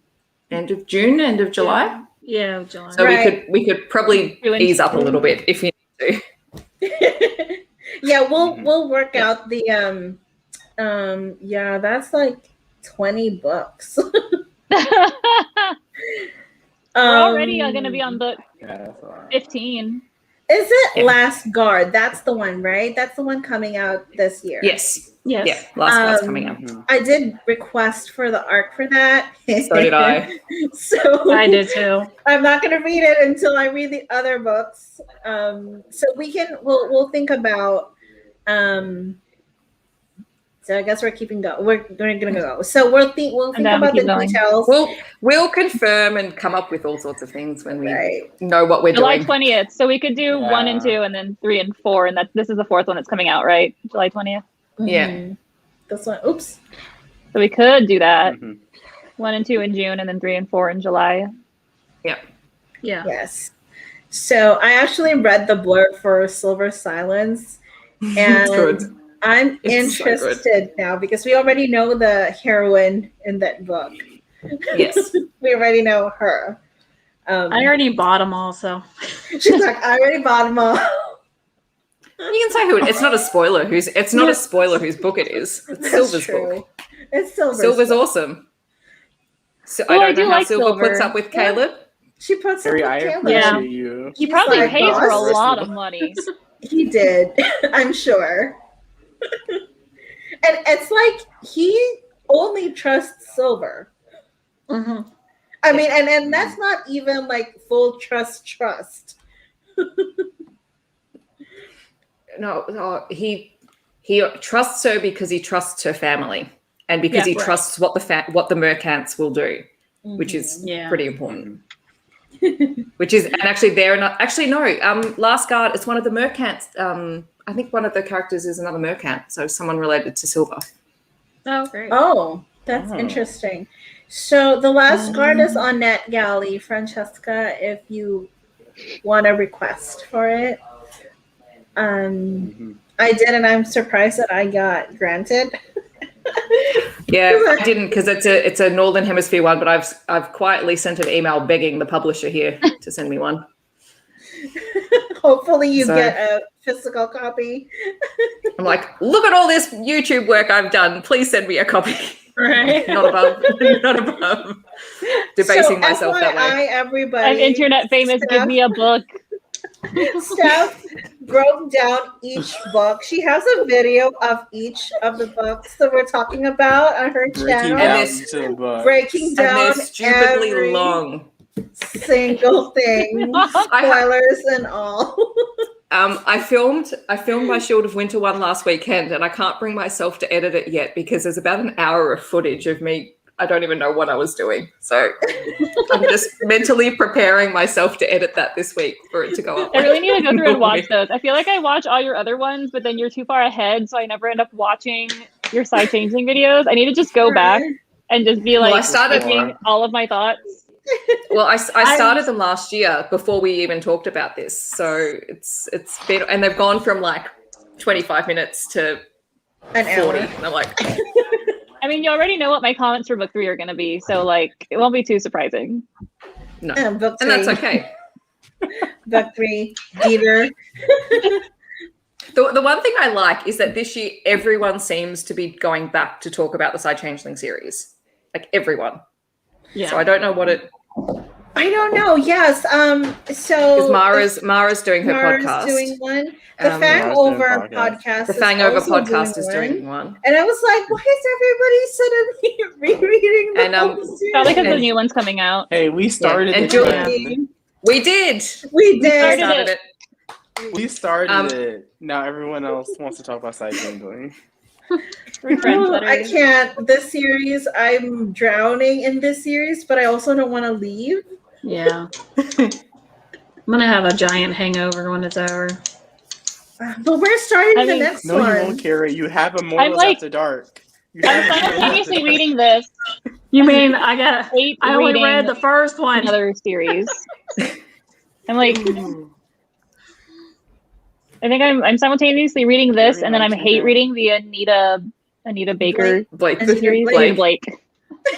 end of July. Yeah, July. So Right. we could probably June. ease up a little bit if you need to. Yeah, Mhm. we'll work Yeah. out the yeah, that's like 20 books. We're already going to be on book Yeah, that's a lot. 15. Is it Yeah. Last Guard? That's the one, right? That's the one coming out this year. Yes. Yes. Yeah. Last one's coming out. Mhm. I did request for the arc for that. So did I. So I did too. I'm not gonna read it until I read the other books. So we'll think about so I guess we're keeping going. We're gonna go. So we'll think down to about the keep going. details. We'll confirm and come up with all sorts of things when we Right. know what we're July doing. 20th. So we could do 1 and 2 and then 3 and 4. And this is the 4th one that's coming out, right? July 20th. Yeah. Mhm. This one. Oops. So we could do that. Mhm. 1 and 2 in June and then 3 and 4 in July. Yeah. Yes. So I actually read the blurb for Silver Silence, It's and good. I'm It's so good. interested now because we already know the heroine in that book. Yes. We already know her. I already bought them all, so She's like, I already bought them all. You can say who it's not a spoiler it's not a spoiler whose book it is. It's That's Silver's true. book. It's Silver's. Silver's book. awesome. So Oh, I I don't do know how like Silver puts Silver. up with Caleb. She puts up Harry, with I Caleb. appreciate Yeah. you. He probably like, pays her a boss. lot of money. He did, I'm sure. And it's like he only trusts Silver. mhm. I mean, and that's not even like full trust. he trusts her because he trusts her family, and because he trusts what the mercants will do, which is pretty important. Which is, and actually they're not actually no. Last Guard, it's one of the mercants. I think one of the characters is another mercant, so someone related to Silver. Oh, great. Oh, that's interesting. So the Last Guard is on NetGalley, Francesca, if you want a request for it. I did, and I'm surprised that I got granted. Yeah, I didn't, because it's a Northern Hemisphere one, but I've quietly sent an email begging the publisher here to send me one. Hopefully you get a physical copy. I'm like, look at all this YouTube work I've done. Please send me a copy. Right. Not above debasing myself that way. Everybody, I'm internet famous. Give me a book. Steph broke down each book. She has a video of each of the books that we're talking about on her channel. Breaking down and they're stupidly every long. Single thing, spoilers and all. I filmed my Shield of Winter one last weekend, and I can't bring myself to edit it yet because there's about an hour of footage of me. I don't even know what I was doing. So I'm just mentally preparing myself to edit that this week for it to go up. I really need to go through and watch those. I feel like I watch all your other ones, but then you're too far ahead, so I never end up watching your Psy-Changeling videos. I need to just go back and just be like, all of my thoughts. Well, I started them last year before we even talked about this. So it's been, and they've gone from like 25 minutes to an 40. hour. And I'm like... I mean, you already know what my comments for book 3 are going to be, so like it won't be too surprising. No, book 3. And that's okay. Book 3, Dieter. The one thing I like is that this year everyone seems to be going back to talk about the Psy-Changeling series, like everyone. Yeah. So I don't know what it. I don't know. Yes. So Mara's doing her podcast. Doing one. The Fangover podcast. The Fangover podcast is doing one. And I was like, why is everybody suddenly rereading the books? Probably because the new one's coming out. Hey, we started it. We did. We started it. Now everyone else wants to talk about Psy-Changeling. I can't. This series, I'm drowning in this series, but I also don't want to leave. Yeah. I'm going to have a giant hangover when it's over. But we're starting the next one. No, you won't, Carrie. You have Immortals After Dark. I'm simultaneously reading this. You mean I only read the first one. Another series. I'm like, I think I'm simultaneously reading this, and then I'm reading the Anita Baker series. Blake.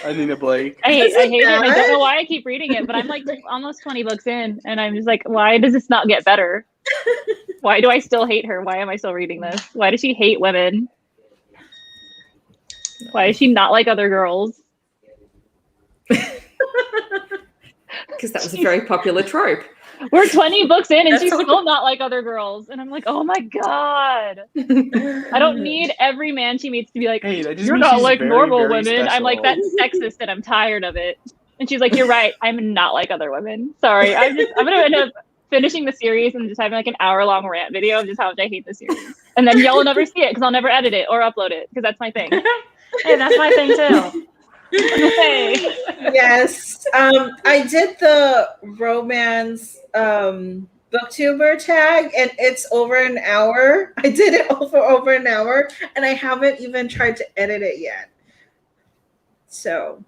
Anita Blake. I hate it. I don't know why I keep reading it, but I'm like almost 20 books in, and I'm just like, why does this not get better? Why do I still hate her? Why am I still reading this? Why does she hate women? Why is she not like other girls? Because that was a very popular trope. We're 20 books in and she's still not like other girls. And I'm like, oh my God. I don't need every man she meets to be like, hey, you're not like normal women. Special. I'm like, that's sexist and I'm tired of it. And she's like, you're right. I'm not like other women. Sorry. I'm going to end up finishing the series and just having like an hour-long rant video of just how much I hate the series. And then y'all will never see it because I'll never edit it or upload it because that's my thing. Hey, that's my thing too. Hey. Yes. I did the romance booktuber tag and it's over an hour. I did it over an hour and I haven't even tried to edit it yet. So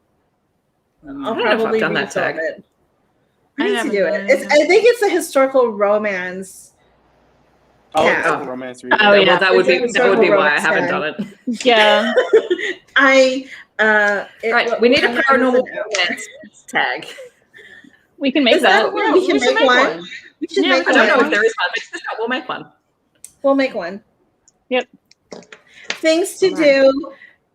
I'll probably done that tag. It. I need to do it. I think it's a historical romance. Romance reading. Oh yeah, well, that would be why I haven't done it. Yeah. Right, we need a paranormal romance tag. We can make that. We can make one. We should make one. I don't know if there is one, but we'll make one. We'll make one. Yep. Things to do.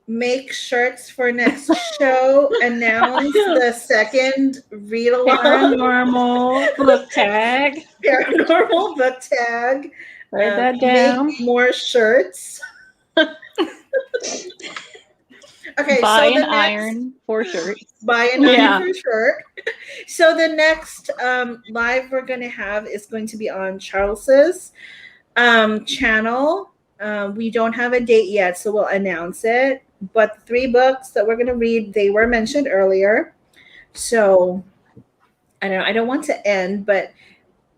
Make shirts for next show. Announce the second read-along. Paranormal book tag. Paranormal book tag. Write that down. Make more shirts. Okay, buy an iron for shirts. Buy an iron for shirt. So the next live we're going to have is going to be on Charles's channel. We don't have a date yet, so we'll announce it. But the 3 books that we're going to read, they were mentioned earlier. So I don't want to end, but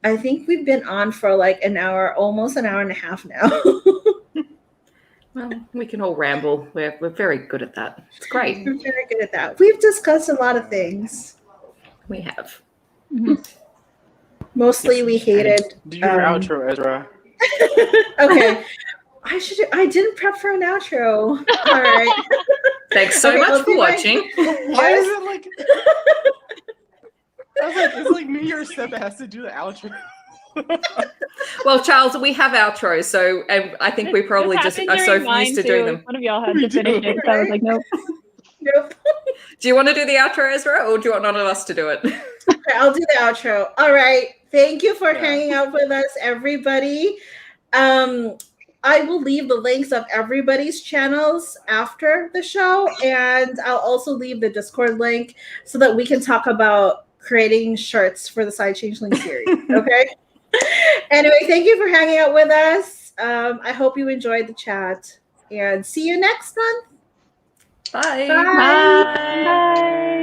I think we've been on for like an hour, almost an hour and a half now. Well, we can all ramble. We're very good at that. It's great. We're very good at that. We've discussed a lot of things. We have. Mostly we hated. Do your outro, Ezra. Okay. I didn't prep for an outro. All right. Thanks so much for watching. Why is it like? I was like, it's like me or Steph that has to do the outro. Well, Charles, we have outros, so I think we probably just are so used to doing them. One of y'all had to finish it, so I was like, nope. Nope. Do you want to do the outro, Ezra, or do you want none of us to do it? Okay, I'll do the outro. All right. Thank you for hanging out with us, everybody. I will leave the links of everybody's channels after the show, and I'll also leave the Discord link so that we can talk about creating shirts for the Psy-Changeling series. Okay. Anyway, thank you for hanging out with us. I hope you enjoyed the chat, and see you next month. Bye. Bye. Bye.